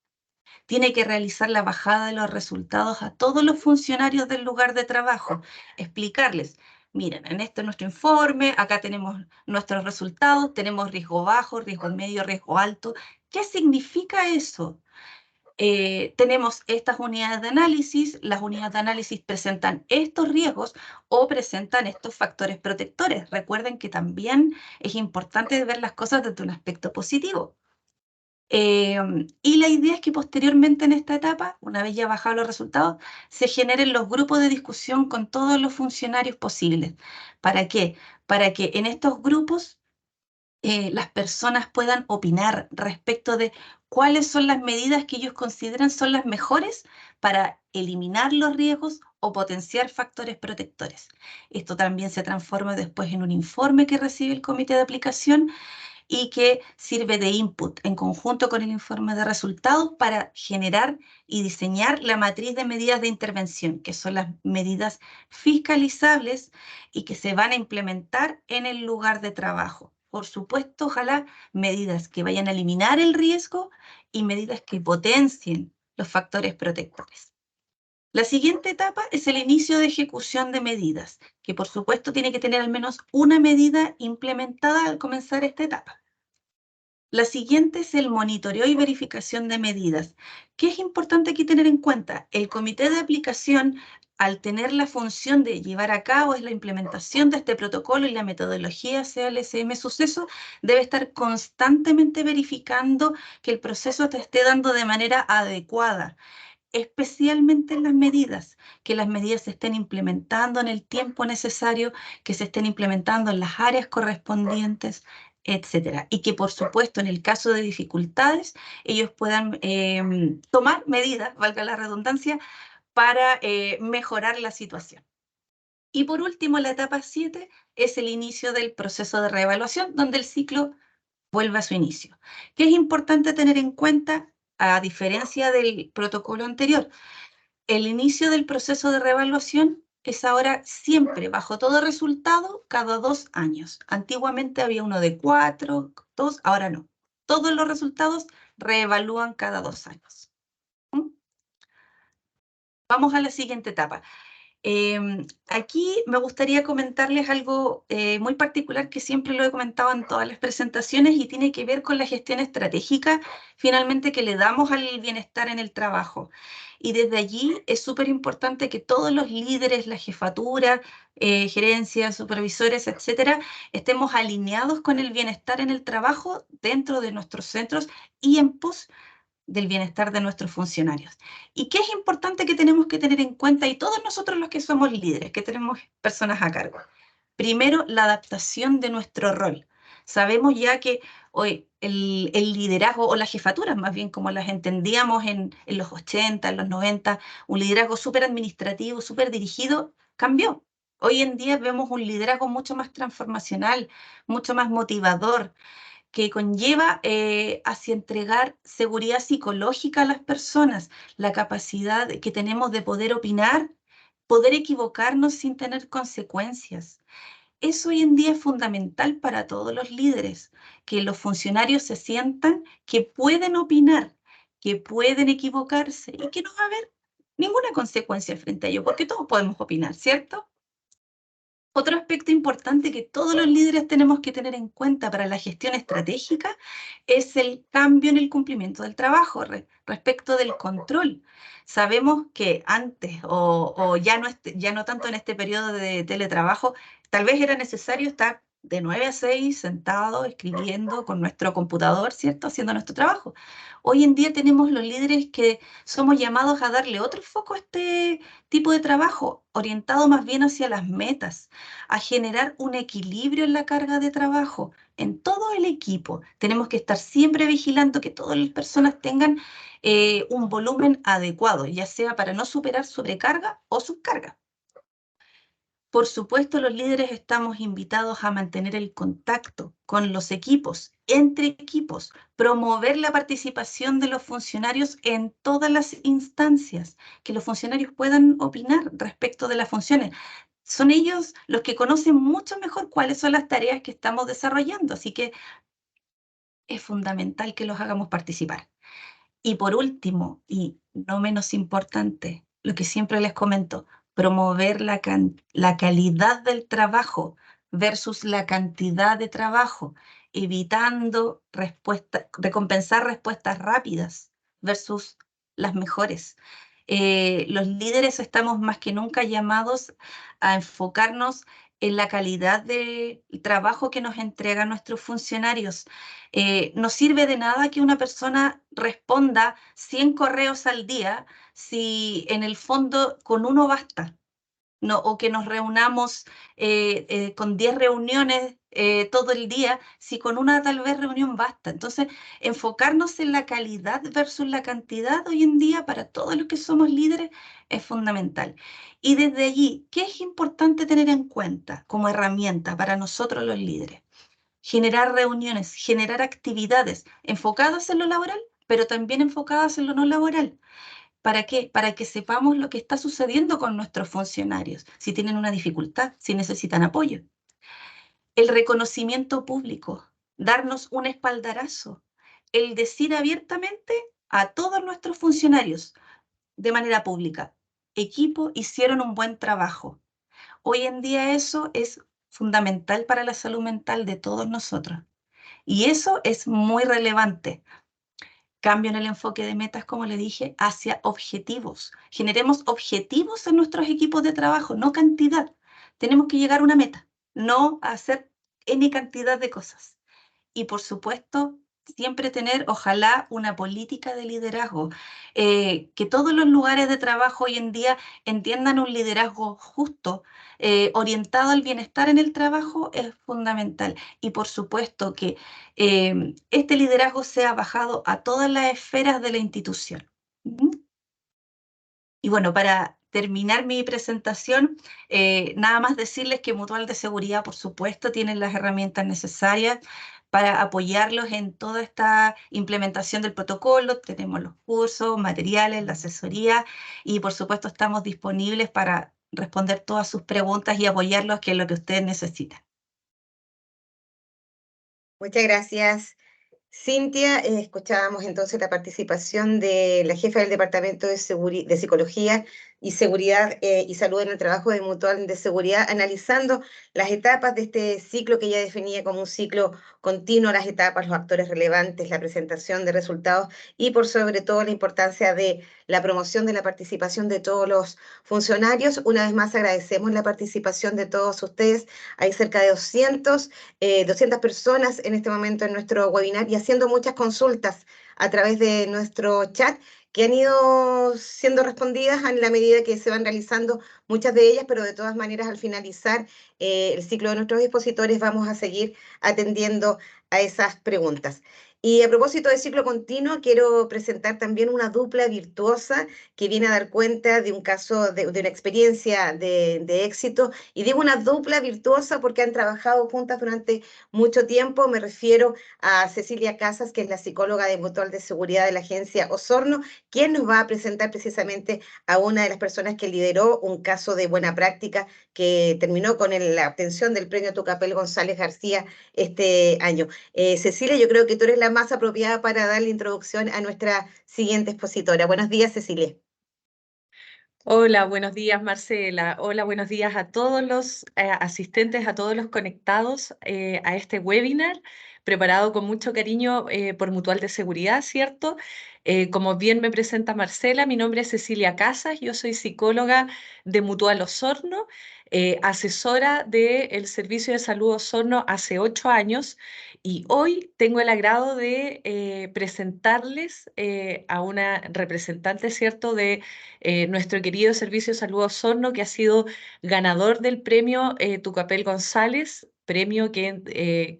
tiene que realizar la bajada de los resultados a todos los funcionarios del lugar de trabajo, explicarles, miren, en este es nuestro informe, acá tenemos nuestros resultados, tenemos riesgo bajo, riesgo medio, riesgo alto. ¿Qué significa eso? Tenemos estas unidades de análisis, las unidades de análisis presentan estos riesgos o presentan estos factores protectores. Recuerden que también es importante ver las cosas desde un aspecto positivo. Y la idea es que posteriormente en esta etapa, una vez ya bajados los resultados, se generen los grupos de discusión con todos los funcionarios posibles. ¿Para qué? Para que en estos grupos las personas puedan opinar respecto de cuáles son las medidas que ellos consideran son las mejores para eliminar los riesgos o potenciar factores protectores. Esto también se transforma después en un informe que recibe el comité de aplicación y que sirve de input en conjunto con el informe de resultados para generar y diseñar la matriz de medidas de intervención, que son las medidas fiscalizables y que se van a implementar en el lugar de trabajo. Por supuesto, ojalá medidas que vayan a eliminar el riesgo y medidas que potencien los factores protectores. La siguiente etapa es el inicio de ejecución de medidas, que por supuesto tiene que tener al menos una medida implementada al comenzar esta etapa. La siguiente es el monitoreo y verificación de medidas. ¿Qué es importante aquí tener en cuenta? El comité de aplicación, al tener la función de llevar a cabo la implementación de este protocolo y la metodología CLCM Suceso, debe estar constantemente verificando que el proceso te esté dando de manera adecuada, especialmente en las medidas, que las medidas se estén implementando en el tiempo necesario, que se estén implementando en las áreas correspondientes, etcétera. Y que, por supuesto, en el caso de dificultades, ellos puedan tomar medidas, valga la redundancia, para mejorar la situación. Y por último, la etapa 7 es el inicio del proceso de reevaluación, donde el ciclo vuelve a su inicio. ¿Qué es importante tener en cuenta? A diferencia del protocolo anterior, el inicio del proceso de reevaluación es ahora siempre, bajo todo resultado, cada 2 años. Antiguamente había uno de 4, 2, ahora no. Todos los resultados reevalúan cada 2 años. Vamos a la siguiente etapa. Aquí me gustaría comentarles algo muy particular que siempre lo he comentado en todas las presentaciones y tiene que ver con la gestión estratégica, finalmente, que le damos al bienestar en el trabajo. Y desde allí es súper importante que todos los líderes, la jefatura, gerencias, supervisores, etcétera, estemos alineados con el bienestar en el trabajo dentro de nuestros centros y en pos del bienestar de nuestros funcionarios. ¿Y qué es importante que tenemos que tener en cuenta? Y todos nosotros los que somos líderes, que tenemos personas a cargo. Primero, la adaptación de nuestro rol. Sabemos ya que hoy el liderazgo, o las jefaturas más bien como las entendíamos en los 80, en los 90, un liderazgo súper administrativo, súper dirigido, cambió. Hoy en día vemos un liderazgo mucho más transformacional, mucho más motivador, que conlleva hacia entregar seguridad psicológica a las personas, la capacidad que tenemos de poder opinar, poder equivocarnos sin tener consecuencias. Eso hoy en día es fundamental para todos los líderes, que los funcionarios se sientan que pueden opinar, que pueden equivocarse y que no va a haber ninguna consecuencia frente a ello, porque todos podemos opinar, ¿cierto? Otro aspecto importante que todos los líderes tenemos que tener en cuenta para la gestión estratégica es el cambio en el cumplimiento del trabajo respecto del control. Sabemos que antes, o ya no tanto en este periodo de teletrabajo, tal vez era necesario estar de 9 a 6 sentado, escribiendo con nuestro computador, ¿cierto? Haciendo nuestro trabajo. Hoy en día tenemos los líderes que somos llamados a darle otro foco a este tipo de trabajo, orientado más bien hacia las metas, a generar un equilibrio en la carga de trabajo en todo el equipo. Tenemos que estar siempre vigilando que todas las personas tengan un volumen adecuado, ya sea para no superar sobrecarga o subcarga. Por supuesto, los líderes estamos invitados a mantener el contacto con los equipos, entre equipos, promover la participación de los funcionarios en todas las instancias, que los funcionarios puedan opinar respecto de las funciones. Son ellos los que conocen mucho mejor cuáles son las tareas que estamos desarrollando, así que es fundamental que los hagamos participar. Y por último, y no menos importante, lo que siempre les comento, promover la calidad del trabajo versus la cantidad de trabajo, evitando recompensar respuestas rápidas versus las mejores. Los líderes estamos más que nunca llamados a enfocarnos en la calidad del trabajo que nos entregan nuestros funcionarios. No sirve de nada que una persona responda 100 correos al día si en el fondo con uno basta. No, o que nos reunamos con 10 reuniones todo el día, si con una tal vez reunión basta. Entonces, enfocarnos en la calidad versus la cantidad hoy en día para todos los que somos líderes es fundamental. Y desde allí, ¿qué es importante tener en cuenta como herramienta para nosotros los líderes? Generar reuniones, generar actividades enfocadas en lo laboral, pero también enfocadas en lo no laboral. ¿Para qué? Para que sepamos lo que está sucediendo con nuestros funcionarios, si tienen una dificultad, si necesitan apoyo. El reconocimiento público, darnos un espaldarazo, el decir abiertamente a todos nuestros funcionarios de manera pública, equipo, hicieron un buen trabajo. Hoy en día eso es fundamental para la salud mental de todos nosotros. Y eso es muy relevante. Cambio en el enfoque de metas, como le dije, hacia objetivos. Generemos objetivos en nuestros equipos de trabajo, no cantidad. Tenemos que llegar a una meta, no a hacer N cantidad de cosas. Y por supuesto, siempre tener, ojalá, una política de liderazgo, que todos los lugares de trabajo hoy en día entiendan un liderazgo justo, orientado al bienestar en el trabajo, es fundamental. Y por supuesto que este liderazgo sea bajado a todas las esferas de la institución. Y bueno, para terminar mi presentación, nada más decirles que Mutual de Seguridad, por supuesto, tienen las herramientas necesarias para apoyarlos en toda esta implementación del protocolo. Tenemos los cursos, materiales, la asesoría y por supuesto estamos disponibles para responder todas sus preguntas y apoyarlos, que es lo que ustedes necesitan. Muchas gracias. Cintia, escuchábamos entonces la participación de la jefa del Departamento de Psicología y Seguridad y Salud en el Trabajo de Mutual de Seguridad, analizando las etapas de este ciclo que ella definía como un ciclo continuo, las etapas, los actores relevantes, la presentación de resultados y por sobre todo la importancia de la promoción de la participación de todos los funcionarios. Una vez más agradecemos la participación de todos ustedes. Hay cerca de 200 personas en este momento en nuestro webinar y haciendo muchas consultas a través de nuestro chat que han ido siendo respondidas en la medida que se van realizando muchas de ellas, pero de todas maneras al finalizar el ciclo de nuestros expositores vamos a seguir atendiendo a esas preguntas. Y a propósito de ciclo continuo, quiero presentar también una dupla virtuosa que viene a dar cuenta de un caso, de una experiencia de éxito. Y digo una dupla virtuosa porque han trabajado juntas durante mucho tiempo. Me refiero a Cecilia Casas, que es la psicóloga de Mutual de Seguridad de la agencia Osorno, quien nos va a presentar precisamente a una de las personas que lideró un caso de buena práctica que terminó con la obtención del premio Tucapel González García este año. Cecilia, yo creo que tú eres la más apropiada para dar la introducción a nuestra siguiente expositora. Buenos días, Cecilia. Hola, buenos días, Marcela. Hola, buenos días a todos los asistentes, a todos los conectados a este webinar, preparado con mucho cariño por Mutual de Seguridad, ¿cierto? Como bien me presenta Marcela, mi nombre es Cecilia Casas, yo soy psicóloga de Mutual Osorno, asesora del Servicio de Salud Osorno hace 8 años y hoy tengo el agrado de presentarles a una representante, ¿cierto?, de nuestro querido Servicio de Salud Osorno, que ha sido ganador del premio Tucapel González, premio que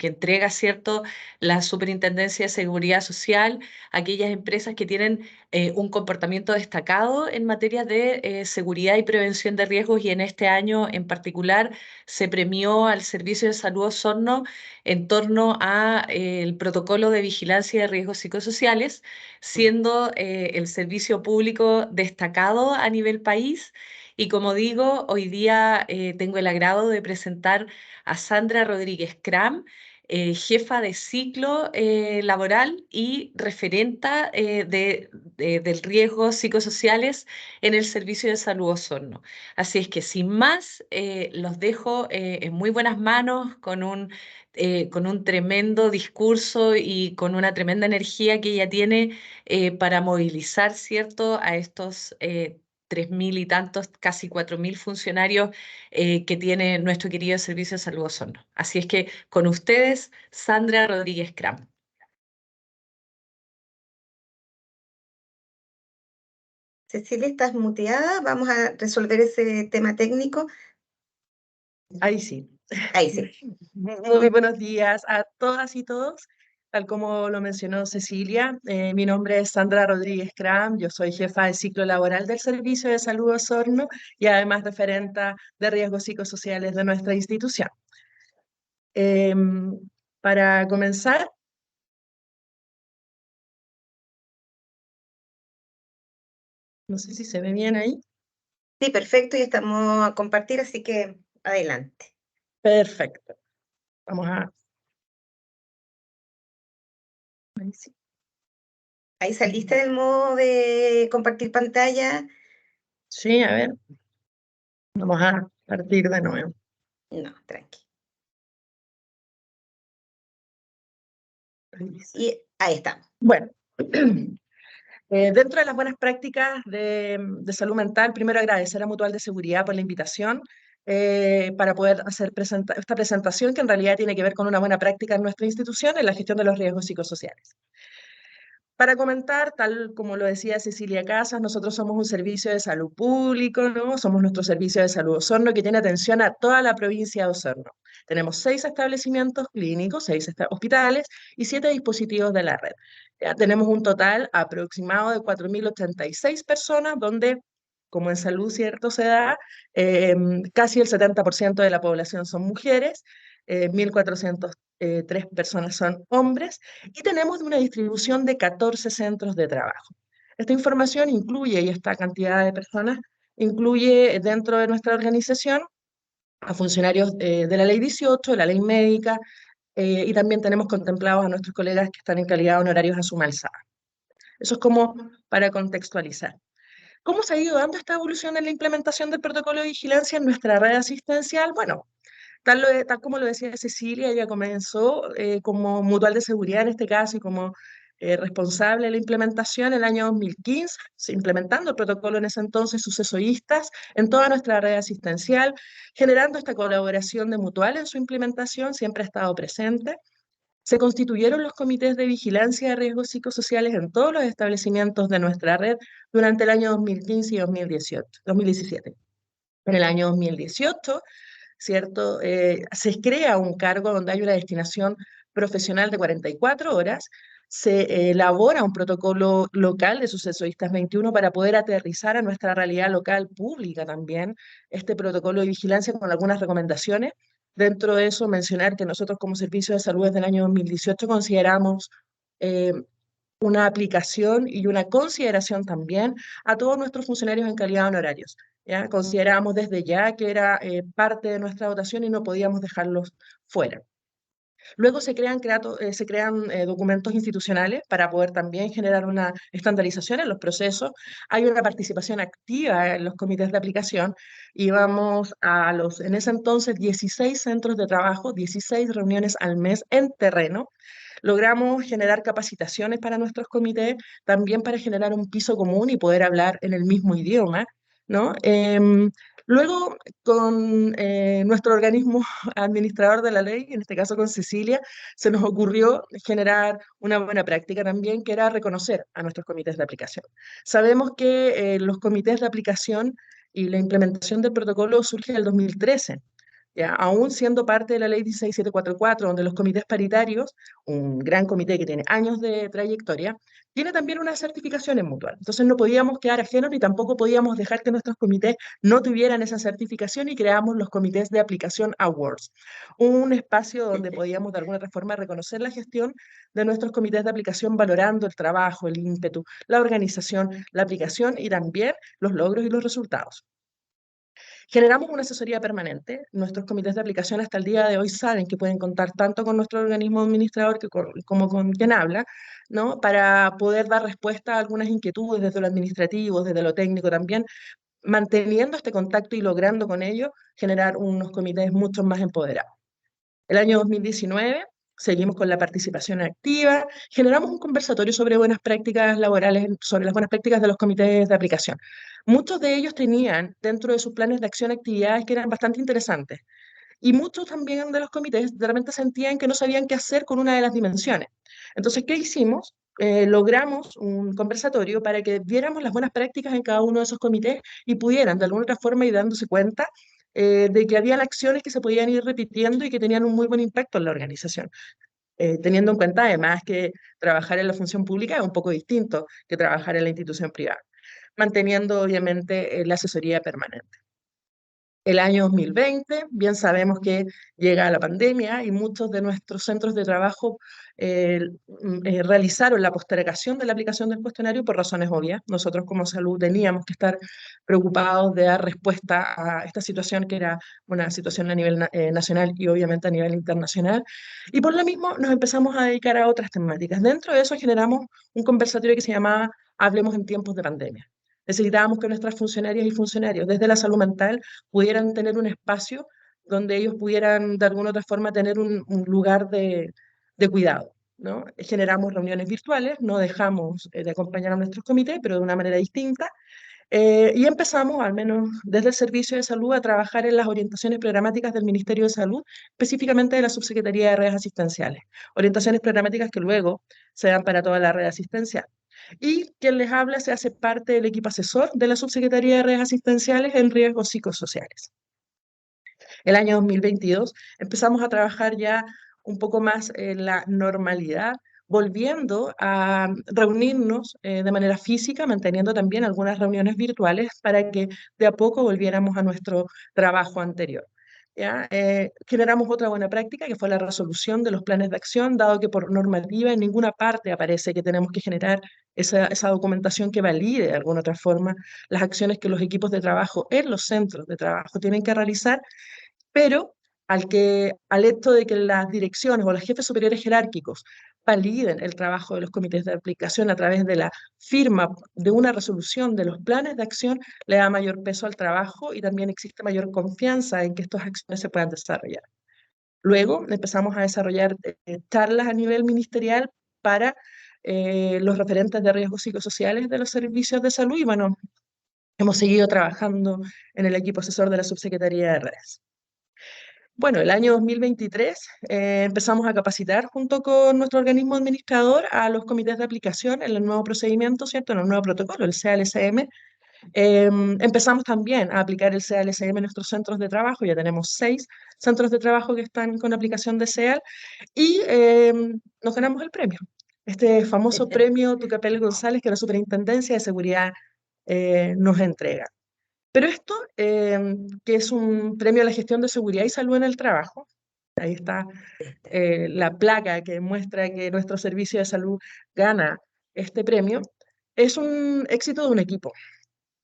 entrega, ¿cierto?, la Superintendencia de Seguridad Social a aquellas empresas que tienen un comportamiento destacado en materia de seguridad y prevención de riesgos, y en este año en particular se premió al Servicio de Salud Osorno en torno a el protocolo de vigilancia de riesgos psicosociales, siendo el servicio público destacado a nivel país. Y como digo, hoy día tengo el agrado de presentar a Sandra Rodríguez Cram, jefa de ciclo laboral y referenta del riesgo psicosociales en el Servicio de Salud Osorno. Así es que sin más, los dejo en muy buenas manos con un tremendo discurso y con una tremenda energía que ella tiene para movilizar, ¿cierto?, a estos 3.000 y tantos, casi 4.000 funcionarios que tiene nuestro querido Servicio de Salud Osorno. Así es que con ustedes, Sandra Rodríguez Cram. Cecilia, estás muteada. Vamos a resolver ese tema técnico. Ahí sí. Ahí sí. Muy buenos días a todas y todos. Tal como lo mencionó Cecilia, mi nombre es Sandra Rodríguez Cram, yo soy jefa de ciclo laboral del Servicio de Salud Osorno y además referenta de riesgos psicosociales de nuestra institución. Para comenzar, no sé si se ve bien ahí. Sí, perfecto, y estamos a compartir, así que adelante. Perfecto. Vamos a... Ahí sí. Ahí saliste del modo de compartir pantalla. Sí, a ver. Vamos a partir de nuevo. No, tranqui. Ahí sí. Y ahí estamos. Bueno, dentro de las buenas prácticas de salud mental, primero agradecer a Mutual de Seguridad por la invitación para poder hacer esta presentación, que en realidad tiene que ver con una buena práctica en nuestra institución en la gestión de los riesgos psicosociales. Para comentar, tal como lo decía Cecilia Casas, nosotros somos un servicio de salud público, ¿no? Somos nuestro servicio de salud Osorno, que tiene atención a toda la provincia de Osorno. Tenemos 6 establecimientos clínicos, 6 hospitales y 7 dispositivos de la red. Ya tenemos un total aproximado de 4.086 personas, donde como en salud, ¿cierto? Se da, casi el 70% de la población son mujeres, 1.403 personas son hombres, y tenemos una distribución de 14 centros de trabajo. Esta información incluye, y esta cantidad de personas incluye dentro de nuestra organización a funcionarios de la Ley 18, de la Ley Médica, y también tenemos contemplados a nuestros colegas que están en calidad de honorarios a suma alzada. Eso es como para contextualizar. ¿Cómo se ha ido dando esta evolución en la implementación del protocolo de vigilancia en nuestra red asistencial? Bueno, tal como lo decía Cecilia, ella comenzó como mutual de seguridad en este caso y como responsable de la implementación en el año 2015, implementando el protocolo en ese entonces, sucesoístas en toda nuestra red asistencial, generando esta colaboración de mutual en su implementación, siempre ha estado presente. Se constituyeron los comités de vigilancia de riesgos psicosociales en todos los establecimientos de nuestra red durante el año 2015 y 2017. En el año 2018, ¿cierto? Se crea un cargo donde hay una destinación profesional de 44 horas, se elabora un protocolo local de sucesoístas 21 para poder aterrizar a nuestra realidad local pública también este protocolo de vigilancia con algunas recomendaciones. Dentro de eso, mencionar que nosotros como Servicio de Salud desde el año 2018 consideramos una aplicación y una consideración también a todos nuestros funcionarios en calidad de honorarios. ¿Ya? Consideramos desde ya que era parte de nuestra dotación y no podíamos dejarlos fuera. Luego se crean documentos institucionales para poder también generar una estandarización en los procesos. Hay una participación activa en los comités de aplicación y vamos a en ese entonces, 16 centros de trabajo, 16 reuniones al mes en terreno. Logramos generar capacitaciones para nuestros comités, también para generar un piso común y poder hablar en el mismo idioma, ¿no? Luego, con nuestro organismo administrador de la ley, en este caso con Cecilia, se nos ocurrió generar una buena práctica también, que era reconocer a nuestros comités de aplicación. Sabemos que los comités de aplicación y la implementación del protocolo surge en el 2013, ¿ya? Aún siendo parte de la ley 16744, donde los comités paritarios, un gran comité que tiene años de trayectoria, tiene también una certificación en mutual. Entonces no podíamos quedar ajenos ni tampoco podíamos dejar que nuestros comités no tuvieran esa certificación y creamos los comités de aplicación Awards, un espacio donde podíamos de alguna otra forma reconocer la gestión de nuestros comités de aplicación valorando el trabajo, el ímpetu, la organización, la aplicación y también los logros y los resultados. Generamos una asesoría permanente. Nuestros comités de aplicación hasta el día de hoy saben que pueden contar tanto con nuestro organismo administrador como con quien habla, ¿no? Para poder dar respuesta a algunas inquietudes desde lo administrativo, desde lo técnico también, manteniendo este contacto y logrando con ello generar unos comités mucho más empoderados. El año 2019 seguimos con la participación activa, generamos un conversatorio sobre buenas prácticas laborales, sobre las buenas prácticas de los comités de aplicación. Muchos de ellos tenían dentro de sus planes de acción actividades que eran bastante interesantes. Y muchos también de los comités de repente sentían que no sabían qué hacer con una de las dimensiones. Entonces, ¿qué hicimos? Logramos un conversatorio para que viéramos las buenas prácticas en cada uno de esos comités y pudieran, de alguna otra forma, ir dándose cuenta de que habían acciones que se podían ir repitiendo y que tenían un muy buen impacto en la organización. Teniendo en cuenta, además, que trabajar en la función pública es un poco distinto que trabajar en la institución privada, manteniendo, obviamente, la asesoría permanente. El año 2020, bien sabemos que llega la pandemia y muchos de nuestros centros de trabajo realizaron la postergación de la aplicación del cuestionario por razones obvias. Nosotros como salud teníamos que estar preocupados de dar respuesta a esta situación que era una situación a nivel nacional y obviamente a nivel internacional. Y por lo mismo nos empezamos a dedicar a otras temáticas. Dentro de eso generamos un conversatorio que se llamaba Hablemos en tiempos de pandemia. Necesitábamos que nuestras funcionarias y funcionarios desde la salud mental pudieran tener un espacio donde ellos pudieran de alguna otra forma tener un lugar de cuidado, ¿no? Generamos reuniones virtuales, no dejamos de acompañar a nuestros comités, pero de una manera distinta, y empezamos, al menos desde el Servicio de Salud, a trabajar en las orientaciones programáticas del Ministerio de Salud, específicamente de la Subsecretaría de Redes Asistenciales. Orientaciones programáticas que luego se dan para toda la red asistencial. Y quien les habla se hace parte del equipo asesor de la Subsecretaría de Redes Asistenciales en riesgos psicosociales. El año 2022 empezamos a trabajar ya un poco más en la normalidad, volviendo a reunirnos de manera física, manteniendo también algunas reuniones virtuales para que de a poco volviéramos a nuestro trabajo anterior. ¿Ya? Generamos otra buena práctica que fue la resolución de los planes de acción, dado que por normativa en ninguna parte aparece que tenemos que generar esa documentación que valide de alguna otra forma las acciones que los equipos de trabajo en los centros de trabajo tienen que realizar, pero al hecho de que las direcciones o los jefes superiores jerárquicos validen el trabajo de los comités de aplicación a través de la firma de una resolución de los planes de acción, le da mayor peso al trabajo y también existe mayor confianza en que estas acciones se puedan desarrollar. Luego empezamos a desarrollar charlas a nivel ministerial para los referentes de riesgos psicosociales de los servicios de salud y bueno, hemos seguido trabajando en el equipo asesor de la Subsecretaría de Redes. Bueno, el año 2023 empezamos a capacitar junto con nuestro organismo administrador a los comités de aplicación en el nuevo procedimiento, ¿cierto? En el nuevo protocolo, el CALSM. Empezamos también a aplicar el CALSM en nuestros centros de trabajo, ya tenemos 6 centros de trabajo que están con aplicación de CEAL y nos ganamos el premio. Este famoso premio Tucapel González que la Superintendencia de Seguridad nos entrega. Pero esto, que es un premio a la gestión de seguridad y salud en el trabajo, ahí está la placa que muestra que nuestro servicio de salud gana este premio, es un éxito de un equipo.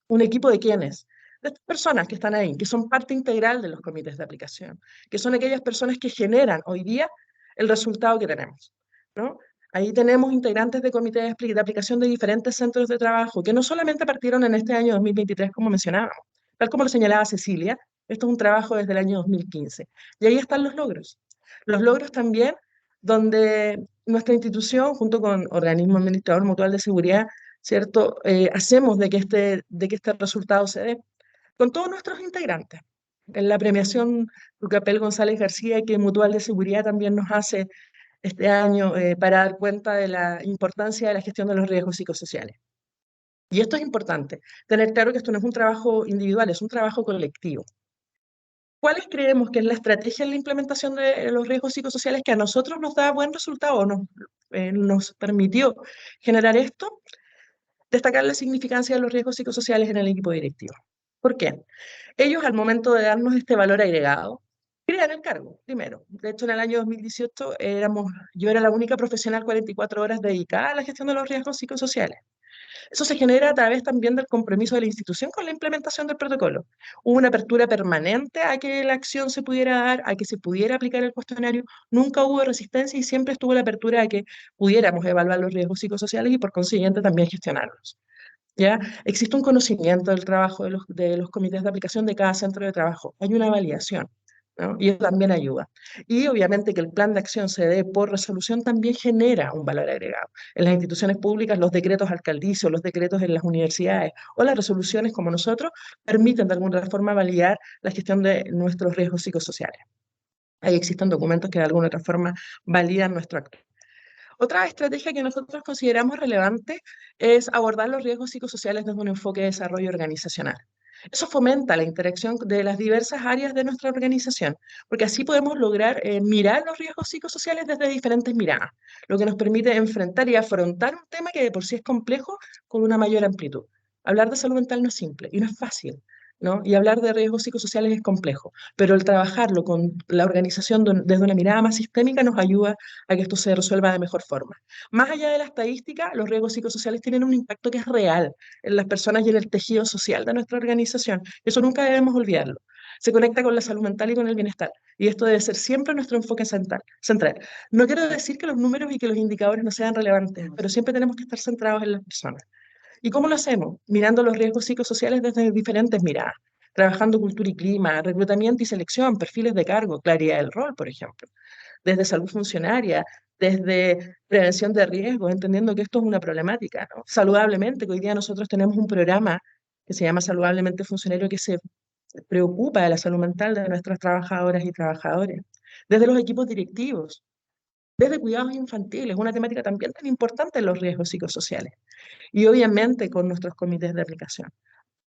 ¿Un equipo de quiénes? De estas personas que están ahí, que son parte integral de los comités de aplicación, que son aquellas personas que generan hoy día el resultado que tenemos, ¿no? Ahí tenemos integrantes de comités de aplicación de diferentes centros de trabajo, que no solamente partieron en este año 2023, como mencionábamos, tal como lo señalaba Cecilia, esto es un trabajo desde el año 2015. Y ahí están los logros. Los logros también donde nuestra institución, junto con Organismo Administrador Mutual de Seguridad, ¿cierto? Hacemos de que este resultado se dé con todos nuestros integrantes. En la premiación Tucapel González García, que Mutual de Seguridad también nos hace este año para dar cuenta de la importancia de la gestión de los riesgos psicosociales. Y esto es importante, tener claro que esto no es un trabajo individual, es un trabajo colectivo. ¿Cuáles creemos que es la estrategia en la implementación de los riesgos psicosociales que a nosotros nos da buen resultado o nos permitió generar esto? Destacar la significancia de los riesgos psicosociales en el equipo directivo. ¿Por qué? Ellos, al momento de darnos este valor agregado, crean el cargo, primero. De hecho, en el año 2018 yo era la única profesional 44 horas dedicada a la gestión de los riesgos psicosociales. Eso se genera a través también del compromiso de la institución con la implementación del protocolo. Hubo una apertura permanente a que la acción se pudiera dar, a que se pudiera aplicar el cuestionario. Nunca hubo resistencia y siempre estuvo la apertura a que pudiéramos evaluar los riesgos psicosociales y por consiguiente también gestionarlos. ¿Ya? Existe un conocimiento del trabajo de los comités de aplicación de cada centro de trabajo. Hay una validación, ¿no? Y eso también ayuda. Y obviamente que el plan de acción se dé por resolución también genera un valor agregado. En las instituciones públicas, los decretos alcaldicios, los decretos en las universidades o las resoluciones como nosotros permiten de alguna forma validar la gestión de nuestros riesgos psicosociales. Ahí existen documentos que de alguna otra forma validan nuestro acto. Otra estrategia que nosotros consideramos relevante es abordar los riesgos psicosociales desde un enfoque de desarrollo organizacional. Eso fomenta la interacción de las diversas áreas de nuestra organización, porque así podemos lograr mirar los riesgos psicosociales desde diferentes miradas, lo que nos permite enfrentar y afrontar un tema que de por sí es complejo con una mayor amplitud. Hablar de salud mental no es simple y no es fácil, ¿no? Y hablar de riesgos psicosociales es complejo, pero el trabajarlo con la organización desde una mirada más sistémica nos ayuda a que esto se resuelva de mejor forma. Más allá de la estadística, los riesgos psicosociales tienen un impacto que es real en las personas y en el tejido social de nuestra organización. Eso nunca debemos olvidarlo. Se conecta con la salud mental y con el bienestar. Y esto debe ser siempre nuestro enfoque central. No quiero decir que los números y que los indicadores no sean relevantes, pero siempre tenemos que estar centrados en las personas. ¿Y cómo lo hacemos? Mirando los riesgos psicosociales desde diferentes miradas, trabajando cultura y clima, reclutamiento y selección, perfiles de cargo, claridad del rol, por ejemplo, desde salud funcionaria, desde prevención de riesgos, entendiendo que esto es una problemática, ¿no? Saludablemente, que hoy día nosotros tenemos un programa que se llama Saludablemente Funcionario que se preocupa de la salud mental de nuestras trabajadoras y trabajadores, desde los equipos directivos, desde cuidados infantiles, una temática también tan importante en los riesgos psicosociales. Y obviamente con nuestros comités de aplicación.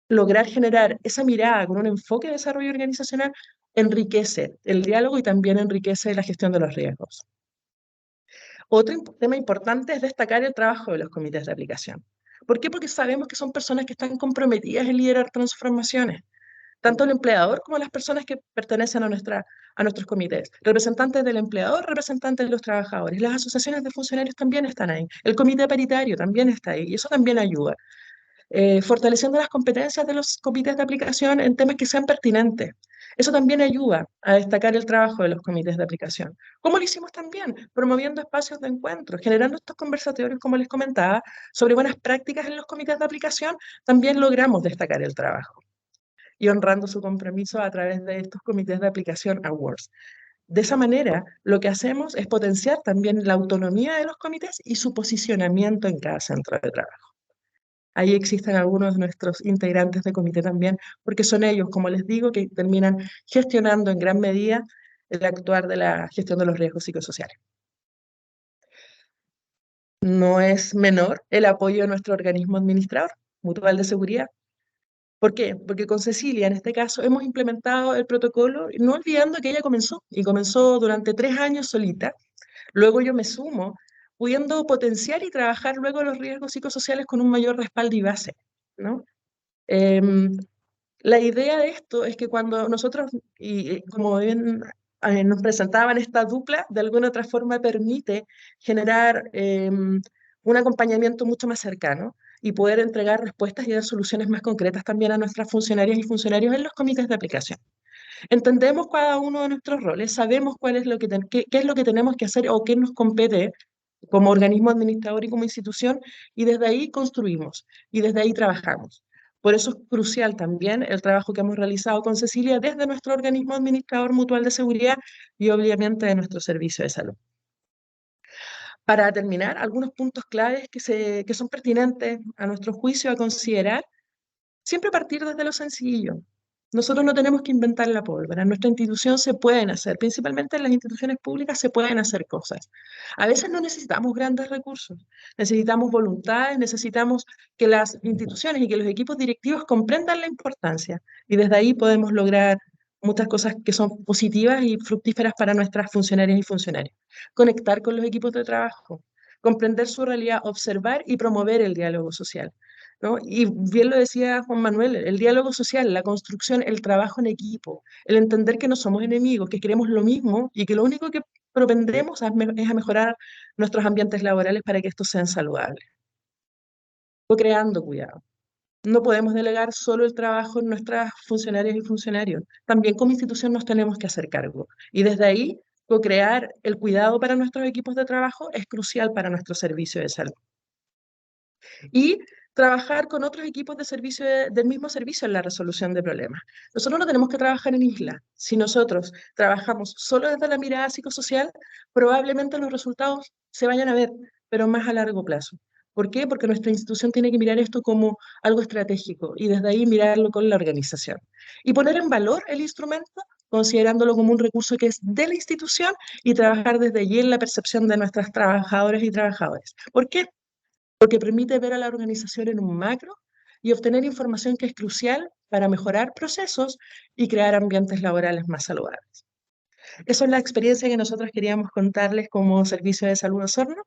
Lograr generar esa mirada con un enfoque de desarrollo organizacional enriquece el diálogo y también enriquece la gestión de los riesgos. Otro tema importante es destacar el trabajo de los comités de aplicación. ¿Por qué? Porque sabemos que son personas que están comprometidas en liderar transformaciones, tanto el empleador como las personas que pertenecen a nuestros comités. Representantes del empleador, representantes de los trabajadores. Las asociaciones de funcionarios también están ahí. El comité paritario también está ahí y eso también ayuda. Fortaleciendo las competencias de los comités de aplicación en temas que sean pertinentes. Eso también ayuda a destacar el trabajo de los comités de aplicación. Como lo hicimos también, promoviendo espacios de encuentro, generando estos conversatorios, como les comentaba, sobre buenas prácticas en los comités de aplicación, también logramos destacar el trabajo y honrando su compromiso a través de estos comités de aplicación awards. De esa manera, lo que hacemos es potenciar también la autonomía de los comités y su posicionamiento en cada centro de trabajo. Ahí existen algunos de nuestros integrantes de comité también, porque son ellos, como les digo, que terminan gestionando en gran medida el actuar de la gestión de los riesgos psicosociales. No es menor el apoyo de nuestro organismo administrador, Mutual de Seguridad. ¿Por qué? Porque con Cecilia, en este caso, hemos implementado el protocolo, no olvidando que ella comenzó, y comenzó durante 3 años solita. Luego yo me sumo, pudiendo potenciar y trabajar luego los riesgos psicosociales con un mayor respaldo y base, ¿no? La idea de esto es que cuando nosotros, y como bien nos presentaban, esta dupla de alguna otra forma permite generar un acompañamiento mucho más cercano y poder entregar respuestas y dar soluciones más concretas también a nuestras funcionarias y funcionarios en los comités de aplicación. Entendemos cada uno de nuestros roles, sabemos cuál es lo que qué es lo que tenemos que hacer o qué nos compete como organismo administrador y como institución, y desde ahí construimos y desde ahí trabajamos. Por eso es crucial también el trabajo que hemos realizado con Cecilia desde nuestro organismo administrador mutual de seguridad y obviamente de nuestro servicio de salud. Para terminar, algunos puntos claves que son pertinentes a nuestro juicio a considerar, siempre partir desde lo sencillo. Nosotros no tenemos que inventar la pólvora. En nuestra institución se pueden hacer, principalmente en las instituciones públicas se pueden hacer cosas. A veces no necesitamos grandes recursos, necesitamos voluntad, necesitamos que las instituciones y que los equipos directivos comprendan la importancia. Y desde ahí podemos lograr muchas cosas que son positivas y fructíferas para nuestras funcionarias y funcionarios. Conectar con los equipos de trabajo, comprender su realidad, observar y promover el diálogo social, ¿no? Y bien lo decía Juan Manuel, el diálogo social, la construcción, el trabajo en equipo, el entender que no somos enemigos, que queremos lo mismo y que lo único que propendremos es a mejorar nuestros ambientes laborales para que estos sean saludables. Co-creando cuidado. No podemos delegar solo el trabajo en nuestras funcionarias y funcionarios. También como institución nos tenemos que hacer cargo. Y desde ahí, co-crear el cuidado para nuestros equipos de trabajo es crucial para nuestro servicio de salud. Y trabajar con otros equipos de servicio del mismo servicio en la resolución de problemas. Nosotros no tenemos que trabajar en isla. Si nosotros trabajamos solo desde la mirada psicosocial, probablemente los resultados se vayan a ver, pero más a largo plazo. ¿Por qué? Porque nuestra institución tiene que mirar esto como algo estratégico y desde ahí mirarlo con la organización. Y poner en valor el instrumento considerándolo como un recurso que es de la institución y trabajar desde allí en la percepción de nuestras trabajadoras y trabajadores. ¿Por qué? Porque permite ver a la organización en un macro y obtener información que es crucial para mejorar procesos y crear ambientes laborales más saludables. Esa es la experiencia que nosotros queríamos contarles como Servicio de Salud Osorno.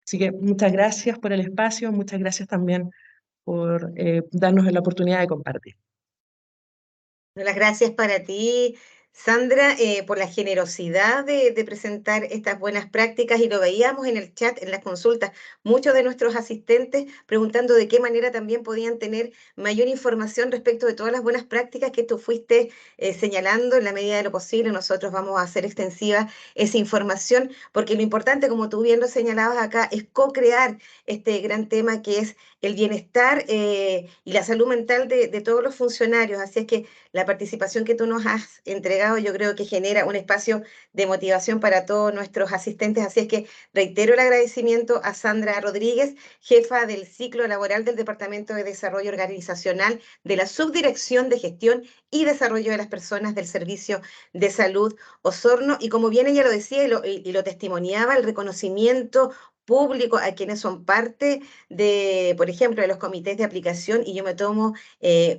Así que muchas gracias por el espacio, muchas gracias también por darnos la oportunidad de compartir. Las gracias para ti, Sandra, por la generosidad de presentar estas buenas prácticas, y lo veíamos en el chat, en las consultas, muchos de nuestros asistentes preguntando de qué manera también podían tener mayor información respecto de todas las buenas prácticas que tú fuiste señalando. En la medida de lo posible, nosotros vamos a hacer extensiva esa información, porque lo importante, como tú bien lo señalabas acá, es co-crear este gran tema que es el bienestar y la salud mental de todos los funcionarios. Así es que la participación que tú nos has entregado, yo creo que genera un espacio de motivación para todos nuestros asistentes. Así es que reitero el agradecimiento a Sandra Rodríguez, jefa del ciclo laboral del Departamento de Desarrollo Organizacional de la Subdirección de Gestión y Desarrollo de las Personas del Servicio de Salud Osorno. Y como bien ella lo decía y lo testimoniaba, el reconocimiento público, a quienes son parte de, por ejemplo, de los comités de aplicación, y yo me tomo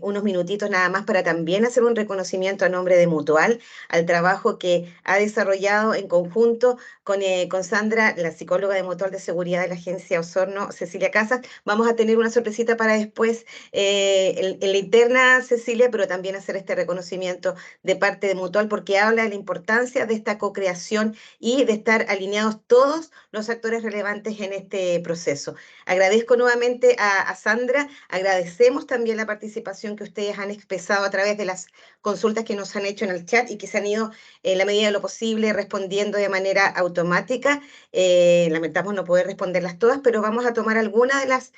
unos minutitos nada más para también hacer un reconocimiento a nombre de Mutual al trabajo que ha desarrollado en conjunto con Sandra, la psicóloga de Mutual de Seguridad de la Agencia Osorno, Cecilia Casas. Vamos a tener una sorpresita para después en la interna, Cecilia, pero también hacer este reconocimiento de parte de Mutual, porque habla de la importancia de esta co-creación y de estar alineados todos los actores relevantes en este proceso. Agradezco nuevamente a Sandra, agradecemos también la participación que ustedes han expresado a través de las consultas que nos han hecho en el chat y que se han ido en la medida de lo posible respondiendo de manera automática. Lamentamos no poder responderlas todas, pero vamos a tomar algunas de las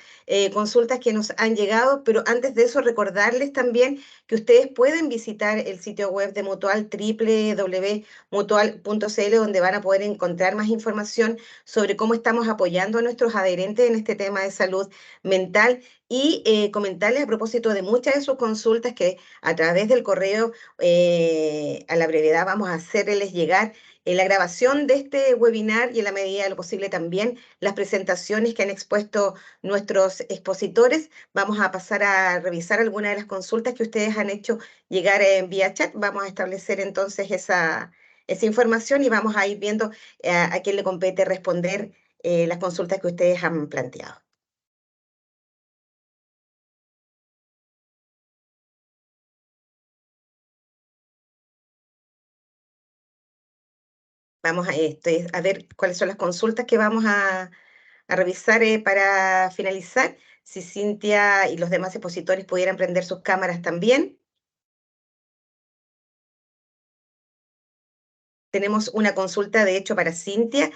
consultas que nos han llegado, pero antes de eso recordarles también que ustedes pueden visitar el sitio web de Mutual, www.mutual.cl, donde van a poder encontrar más información sobre cómo estamos apoyando a nuestros adherentes en este tema de salud mental y comentarles a propósito de muchas de sus consultas que a través del correo a la brevedad vamos a hacerles llegar la grabación de este webinar y en la medida de lo posible también las presentaciones que han expuesto nuestros expositores. Vamos a pasar a revisar algunas de las consultas que ustedes han hecho llegar en vía chat. Vamos a establecer entonces esa información y vamos a ir viendo a quién le compete responder las consultas que ustedes han planteado. Vamos a ver cuáles son las consultas que vamos a revisar para finalizar. Si Cintia y los demás expositores pudieran prender sus cámaras también. Tenemos una consulta, de hecho, para Cintia.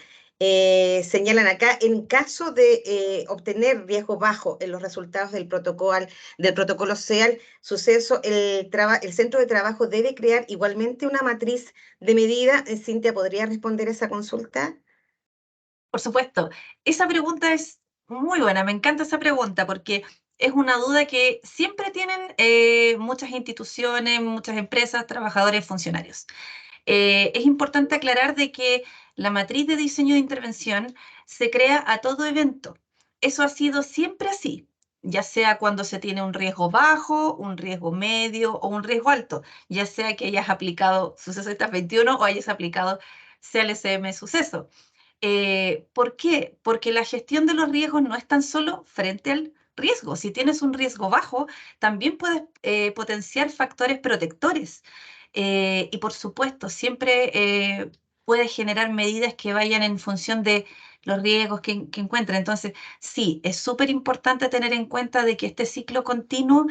Señalan acá, en caso de obtener riesgo bajo en los resultados del protocolo SEAL, suceso, el centro de trabajo debe crear igualmente una matriz de medida. Cintia, ¿podría responder esa consulta? Por supuesto, esa pregunta es muy buena, me encanta esa pregunta porque es una duda que siempre tienen muchas instituciones, muchas empresas, trabajadores, funcionarios. Es importante aclarar de que la matriz de diseño de intervención se crea a todo evento. Eso ha sido siempre así, ya sea cuando se tiene un riesgo bajo, un riesgo medio o un riesgo alto, ya sea que hayas aplicado Suceso 21 o hayas aplicado CLCM Suceso. ¿Por qué? Porque la gestión de los riesgos no es tan solo frente al riesgo. Si tienes un riesgo bajo, también puedes potenciar factores protectores. Y por supuesto, siempre puedes generar medidas que vayan en función de los riesgos que encuentren. Entonces, sí, es súper importante tener en cuenta de que este ciclo continuo,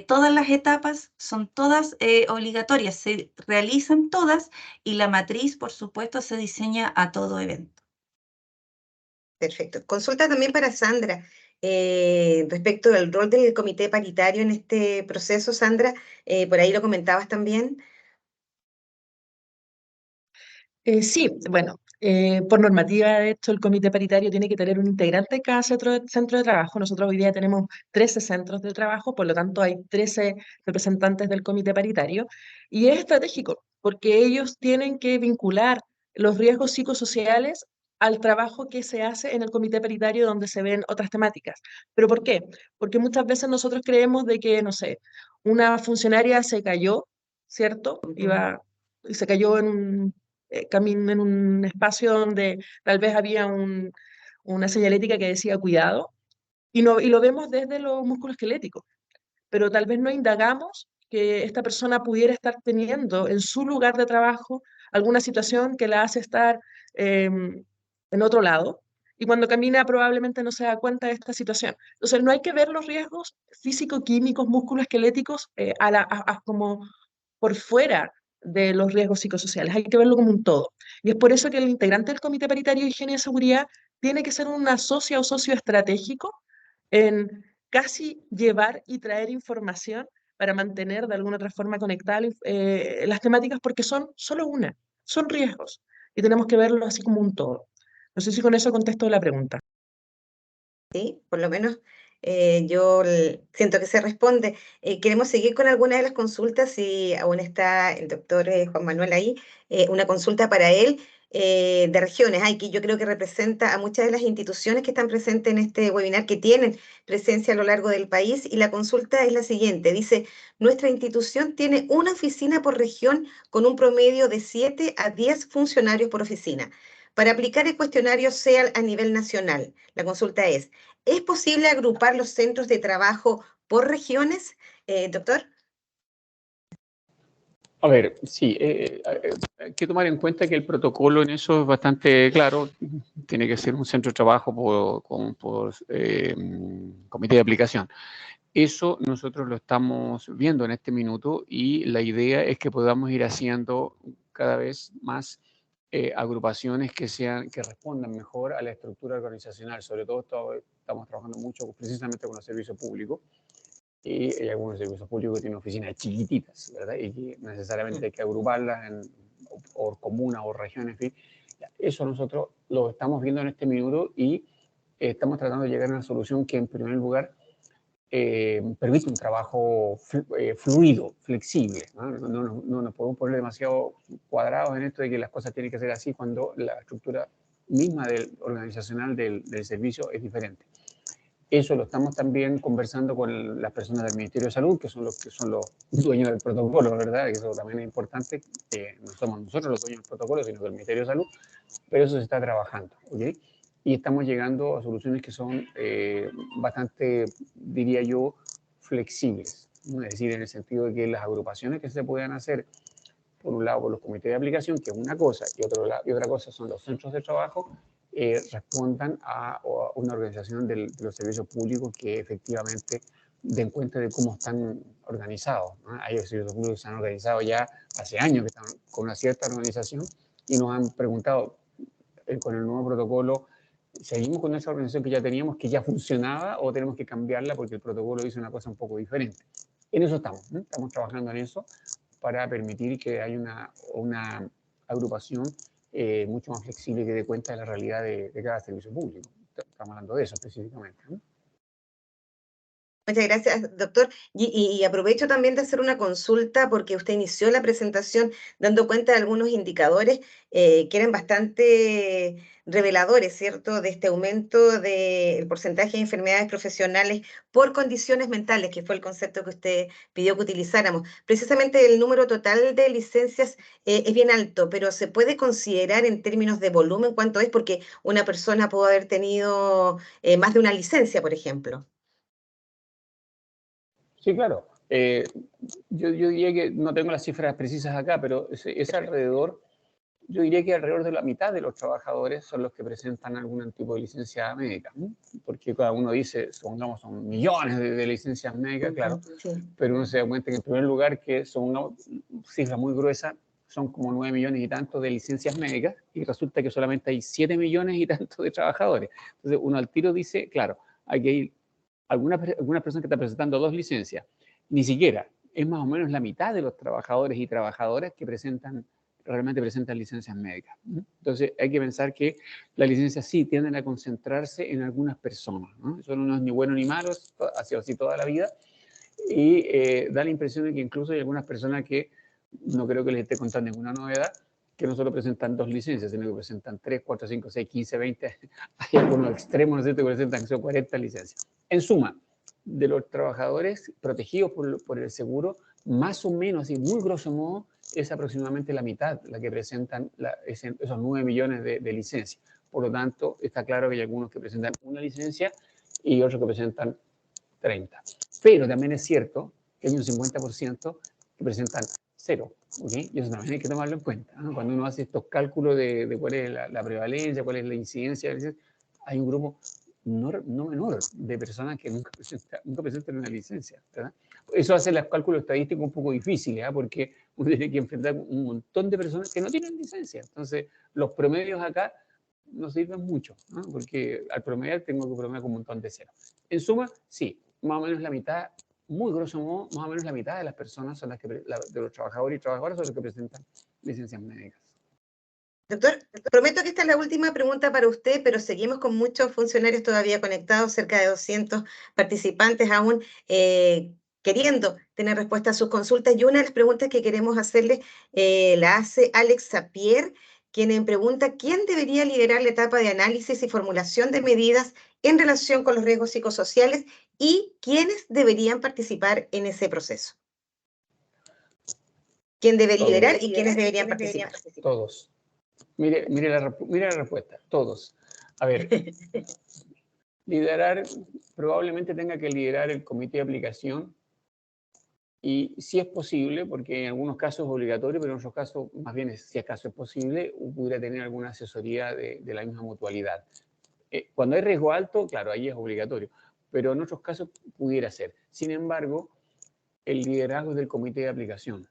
todas las etapas son todas obligatorias, se realizan todas y la matriz, por supuesto, se diseña a todo evento. Perfecto. Consulta también para Sandra respecto del rol del comité paritario en este proceso. Sandra, por ahí lo comentabas también. Sí, bueno, por normativa, de hecho, el comité paritario tiene que tener un integrante en cada centro de trabajo. Nosotros hoy día tenemos 13 centros de trabajo, por lo tanto hay 13 representantes del comité paritario, y es estratégico, porque ellos tienen que vincular los riesgos psicosociales al trabajo que se hace en el comité paritario donde se ven otras temáticas. ¿Pero por qué? Porque muchas veces nosotros creemos de que, no sé, una funcionaria se cayó, ¿cierto? Y se cayó en un en un espacio donde tal vez había una señalética que decía cuidado, y lo vemos desde lo musculoesquelético, pero tal vez no indagamos que esta persona pudiera estar teniendo en su lugar de trabajo alguna situación que la hace estar en otro lado, y cuando camina probablemente no se da cuenta de esta situación. Entonces no hay que ver los riesgos físico-químicos, musculoesqueléticos como por fuera de los riesgos psicosociales, hay que verlo como un todo. Y es por eso que el integrante del Comité Paritario de Higiene y Seguridad tiene que ser una socia o socio estratégico en casi llevar y traer información para mantener de alguna otra forma conectadas las temáticas, porque son solo una, son riesgos, y tenemos que verlo así como un todo. No sé si con eso contesto la pregunta. Sí, por lo menos yo siento que se responde. Queremos seguir con alguna de las consultas, si aún está el doctor Juan Manuel ahí, una consulta para él. de regiones. Que yo creo que representa a muchas de las instituciones que están presentes en este webinar, que tienen presencia a lo largo del país. Y la consulta es la siguiente. Dice, nuestra institución tiene una oficina por región con un promedio de 7 a 10 funcionarios por oficina. Para aplicar el cuestionario CEAL a nivel nacional, la consulta ¿es posible agrupar los centros de trabajo por regiones, doctor? A ver, sí, hay que tomar en cuenta que el protocolo en eso es bastante claro. Tiene que ser un centro de trabajo por comité de aplicación. Eso nosotros lo estamos viendo en este minuto y la idea es que podamos ir haciendo cada vez más agrupaciones que respondan mejor a la estructura organizacional. Sobre todo estamos trabajando mucho precisamente con los servicios públicos. Y hay algunos servicios públicos que tienen oficinas chiquititas, ¿verdad? Y que necesariamente hay que agruparlas o comunas o regiones, en fin. Eso nosotros lo estamos viendo en este minuto y estamos tratando de llegar a una solución que, en primer lugar, permite un trabajo fluido, flexible. No nos podemos poner demasiado cuadrados en esto de que las cosas tienen que ser así cuando la estructura misma organizacional del servicio es diferente. Eso lo estamos también conversando con las personas del Ministerio de Salud, que son los dueños del protocolo, ¿verdad? Eso también es importante. No somos nosotros los dueños del protocolo, sino que el Ministerio de Salud, pero eso se está trabajando, ¿ok? Y estamos llegando a soluciones que son bastante, diría yo, flexibles, ¿no? Es decir, en el sentido de que las agrupaciones que se puedan hacer, por un lado, por los comités de aplicación, que es una cosa, y otra cosa son los centros de trabajo, respondan a una organización de los servicios públicos que efectivamente den cuenta de cómo están organizados, ¿no? Hay servicios públicos que se han organizado ya hace años, que están con una cierta organización y nos han preguntado con el nuevo protocolo, ¿seguimos con esa organización que ya teníamos, que ya funcionaba, o tenemos que cambiarla porque el protocolo dice una cosa un poco diferente? En eso estamos, ¿no? Estamos trabajando en eso para permitir que haya una agrupación mucho más flexible que dé cuenta de la realidad de cada servicio público. Estamos hablando de eso específicamente, ¿no? Muchas gracias, doctor. Y aprovecho también de hacer una consulta porque usted inició la presentación dando cuenta de algunos indicadores que eran bastante reveladores, ¿cierto?, de este aumento del porcentaje de enfermedades profesionales por condiciones mentales, que fue el concepto que usted pidió que utilizáramos. Precisamente el número total de licencias es bien alto, pero ¿se puede considerar en términos de volumen cuánto es? Porque una persona puede haber tenido más de una licencia, por ejemplo. Sí, claro. Yo diría que no tengo las cifras precisas acá, pero es alrededor, yo diría que alrededor de la mitad de los trabajadores son los que presentan algún tipo de licencia médica, ¿no? Porque cada uno dice, supongamos, son millones de licencias médicas, claro, Sí. Pero uno se da cuenta que en primer lugar que son una cifra muy gruesa, son como 9 millones y tantos de licencias médicas y resulta que solamente hay 7 millones y tantos de trabajadores. Entonces uno al tiro dice, claro, hay que ir alguna persona que está presentando 2 licencias, ni siquiera, es más o menos la mitad de los trabajadores y trabajadoras que realmente presentan licencias médicas. Entonces hay que pensar que las licencias sí tienden a concentrarse en algunas personas, ¿no? Eso no es ni bueno ni malo, ha sido así toda la vida, y da la impresión de que incluso hay algunas personas que, no creo que les esté contando ninguna novedad, que no solo presentan 2 licencias, sino que presentan 3, 4, 5, 6, 15, 20. Hay algunos extremos, ¿no es cierto?, que presentan 40 licencias. En suma, de los trabajadores protegidos por el seguro, más o menos, y muy grosso modo, es aproximadamente la mitad la que presentan esos 9 millones de licencias. Por lo tanto, está claro que hay algunos que presentan una licencia y otros que presentan 30. Pero también es cierto que hay un 50% que presentan 0, ¿okay? Y eso también hay que tomarlo en cuenta, ¿no? Cuando uno hace estos cálculos de cuál es la prevalencia, cuál es la incidencia, hay un grupo no menor de personas que nunca presentan una licencia, ¿verdad? Eso hace los cálculos estadísticos un poco difíciles, ¿eh? Porque uno tiene que enfrentar un montón de personas que no tienen licencia. Entonces, los promedios acá no sirven mucho, ¿no? Porque al promediar tengo que promediar con un montón de ceros. En suma, sí, más o menos la mitad, muy grosso modo, más o menos la mitad de las personas son de los trabajadores y trabajadoras son los que presentan licencias médicas. Doctor, prometo que esta es la última pregunta para usted, pero seguimos con muchos funcionarios todavía conectados, cerca de 200 participantes aún queriendo tener respuesta a sus consultas. Y una de las preguntas que queremos hacerle la hace Alex Zapier, quien pregunta quién debería liderar la etapa de análisis y formulación de medidas en relación con los riesgos psicosociales y quiénes deberían participar en ese proceso. ¿Quién debe liderar y quiénes deberían participar? Todos. Mire la respuesta, todos. A ver, liderar, probablemente tenga que liderar el comité de aplicación, y si es posible, porque en algunos casos es obligatorio, pero en otros casos, más bien, si acaso es posible, pudiera tener alguna asesoría de la misma mutualidad. Cuando hay riesgo alto, claro, ahí es obligatorio, pero en otros casos pudiera ser. Sin embargo, el liderazgo es del comité de aplicación.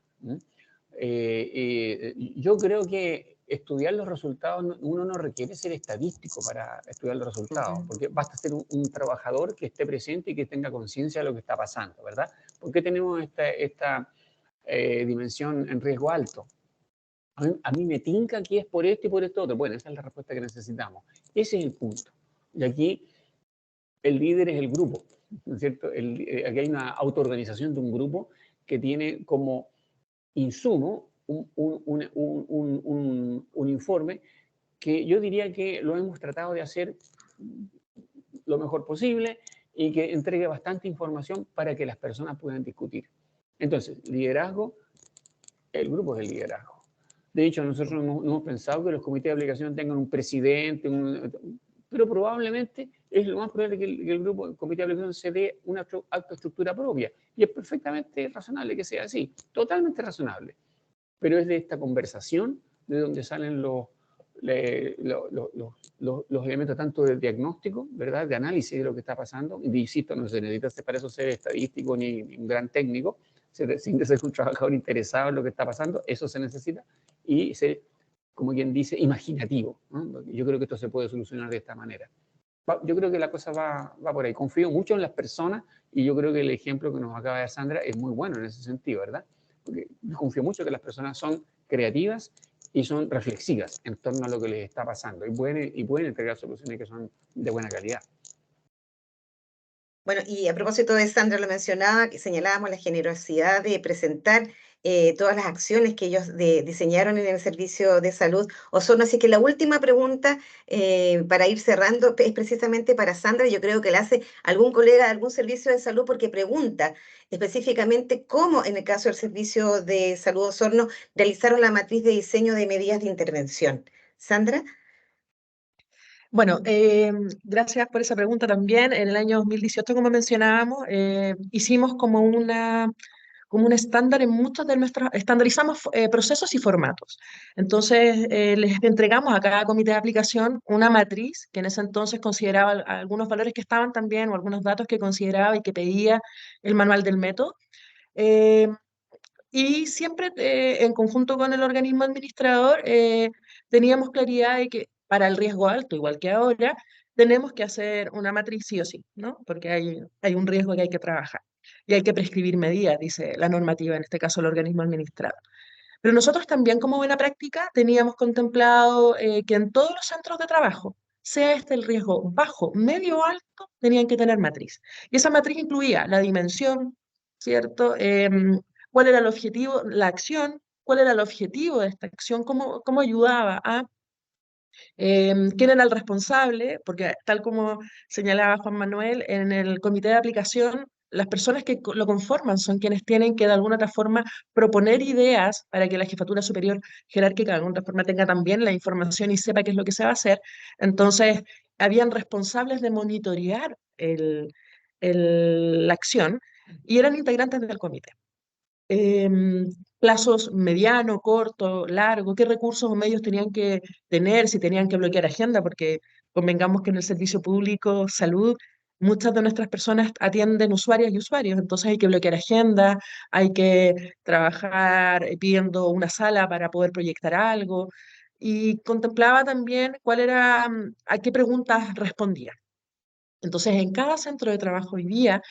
Yo creo que estudiar los resultados, uno no requiere ser estadístico para estudiar los resultados, porque basta ser un trabajador que esté presente y que tenga conciencia de lo que está pasando, ¿verdad? ¿Por qué tenemos esta dimensión en riesgo alto? A mí me tinca que es por esto y por esto otro. Bueno, esa es la respuesta que necesitamos. Ese es el punto. Y aquí el líder es el grupo, ¿no es cierto? Aquí hay una autoorganización de un grupo que tiene como insumo un informe que yo diría que lo hemos tratado de hacer lo mejor posible y que entregue bastante información para que las personas puedan discutir. Entonces, liderazgo, el grupo es el liderazgo. De hecho, nosotros no hemos pensado que los comités de aplicación tengan un presidente, pero probablemente es lo más probable que el grupo, el comité de aplicación, se dé una autoestructura propia. Y es perfectamente razonable que sea así, totalmente razonable. Pero es de esta conversación de donde salen los elementos tanto del diagnóstico, ¿verdad?, de análisis de lo que está pasando. Y insisto, no se necesita para eso ser estadístico ni un gran técnico, sin ser un trabajador interesado en lo que está pasando, eso se necesita, y ser, como quien dice, imaginativo, ¿no? Yo creo que esto se puede solucionar de esta manera. Yo creo que la cosa va por ahí. Confío mucho en las personas y yo creo que el ejemplo que nos acaba de dar Sandra es muy bueno en ese sentido, ¿verdad? Porque confío mucho que las personas son creativas y son reflexivas en torno a lo que les está pasando y pueden entregar soluciones que son de buena calidad. Bueno, y a propósito de Sandra lo mencionaba, que señalábamos la generosidad de presentar todas las acciones que ellos diseñaron en el Servicio de Salud Osorno. Así que la última pregunta para ir cerrando es precisamente para Sandra. Yo creo que la hace algún colega de algún servicio de salud porque pregunta específicamente cómo en el caso del Servicio de Salud Osorno realizaron la matriz de diseño de medidas de intervención. Sandra. Bueno, gracias por esa pregunta también. En el año 2018, como mencionábamos, hicimos como un estándar en muchos de nuestros, estandarizamos procesos y formatos. Entonces, les entregamos a cada comité de aplicación una matriz que en ese entonces consideraba algunos valores que estaban también o algunos datos que consideraba y que pedía el manual del método. Y siempre en conjunto con el organismo administrador teníamos claridad de que para el riesgo alto, igual que ahora, tenemos que hacer una matriz sí o sí, ¿no? Porque hay un riesgo que hay que trabajar y hay que prescribir medidas, dice la normativa, en este caso el organismo administrador. Pero nosotros también como buena práctica teníamos contemplado que en todos los centros de trabajo, sea este el riesgo bajo, medio o alto, tenían que tener matriz. Y esa matriz incluía la dimensión, ¿cierto? ¿Cuál era el objetivo, la acción? ¿Cuál era el objetivo de esta acción? ¿Cómo ayudaba a quién era el responsable? Porque tal como señalaba Juan Manuel, en el comité de aplicación, las personas que lo conforman son quienes tienen que de alguna otra forma proponer ideas para que la jefatura superior jerárquica de alguna otra forma tenga también la información y sepa qué es lo que se va a hacer. Entonces, habían responsables de monitorear la acción y eran integrantes del comité. Plazos mediano, corto, largo, qué recursos o medios tenían que tener, si tenían que bloquear agenda, porque convengamos que en el servicio público, salud, muchas de nuestras personas atienden usuarias y usuarios, entonces hay que bloquear agenda, hay que trabajar pidiendo una sala para poder proyectar algo, y contemplaba también a qué preguntas respondían. Entonces, en cada centro de trabajo hoy día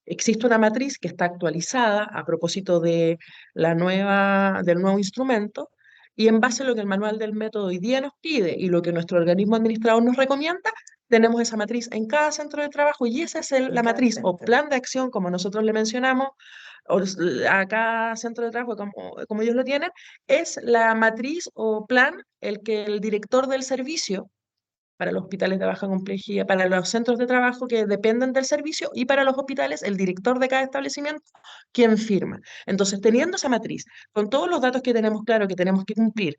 existe una matriz que está actualizada a propósito de del nuevo instrumento, y en base a lo que el manual del método hoy día nos pide y lo que nuestro organismo administrador nos recomienda, tenemos esa matriz en cada centro de trabajo y esa es la matriz o plan de acción, como nosotros le mencionamos, a cada centro de trabajo como ellos lo tienen, es la matriz o plan el que el director del servicio, para los hospitales de baja complejidad, para los centros de trabajo que dependen del servicio, y para los hospitales, el director de cada establecimiento, quien firma. Entonces, teniendo esa matriz, con todos los datos que tenemos claro que tenemos que cumplir,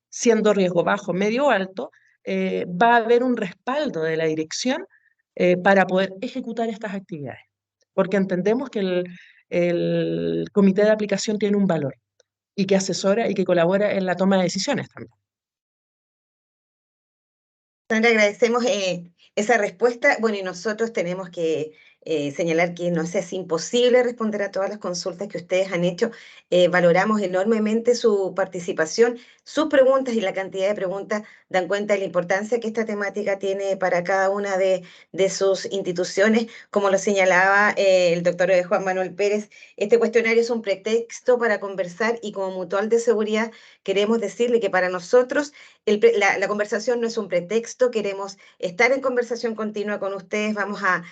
siendo riesgo bajo, medio o alto, va a haber un respaldo de la dirección para poder ejecutar estas actividades, porque entendemos que el comité de aplicación tiene un valor y que asesora y que colabora en la toma de decisiones también. Sandra, agradecemos esa respuesta. Bueno, y nosotros tenemos que señalar que nos es imposible responder a todas las consultas que ustedes han hecho. Valoramos enormemente su participación, sus preguntas y la cantidad de preguntas dan cuenta de la importancia que esta temática tiene para cada una de sus instituciones. Como lo señalaba el doctor Juan Manuel Pérez, este cuestionario es un pretexto para conversar y como Mutual de Seguridad queremos decirle que para nosotros la conversación no es un pretexto, queremos estar en conversación continua con ustedes, vamos a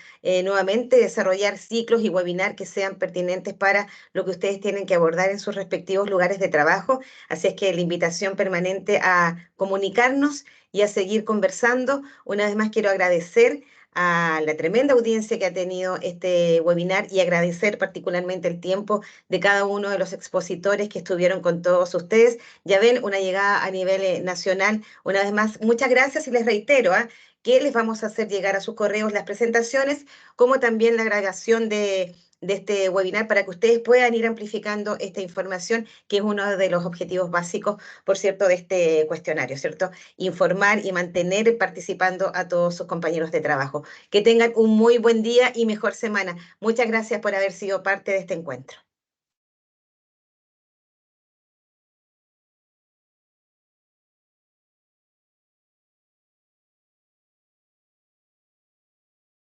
nuevamente desarrollar ciclos y webinar que sean pertinentes para lo que ustedes tienen que abordar en sus respectivos lugares de trabajo, así es que la invitación permanente a comunicarnos y a seguir conversando. Una vez más quiero agradecer a la tremenda audiencia que ha tenido este webinar y agradecer particularmente el tiempo de cada uno de los expositores que estuvieron con todos ustedes. Ya ven, una llegada a nivel nacional. Una vez más, muchas gracias y les reitero que les vamos a hacer llegar a sus correos las presentaciones, como también la agregación de este webinar para que ustedes puedan ir amplificando esta información, que es uno de los objetivos básicos, por cierto, de este cuestionario, ¿cierto? Informar y mantener participando a todos sus compañeros de trabajo. Que tengan un muy buen día y mejor semana. Muchas gracias por haber sido parte de este encuentro.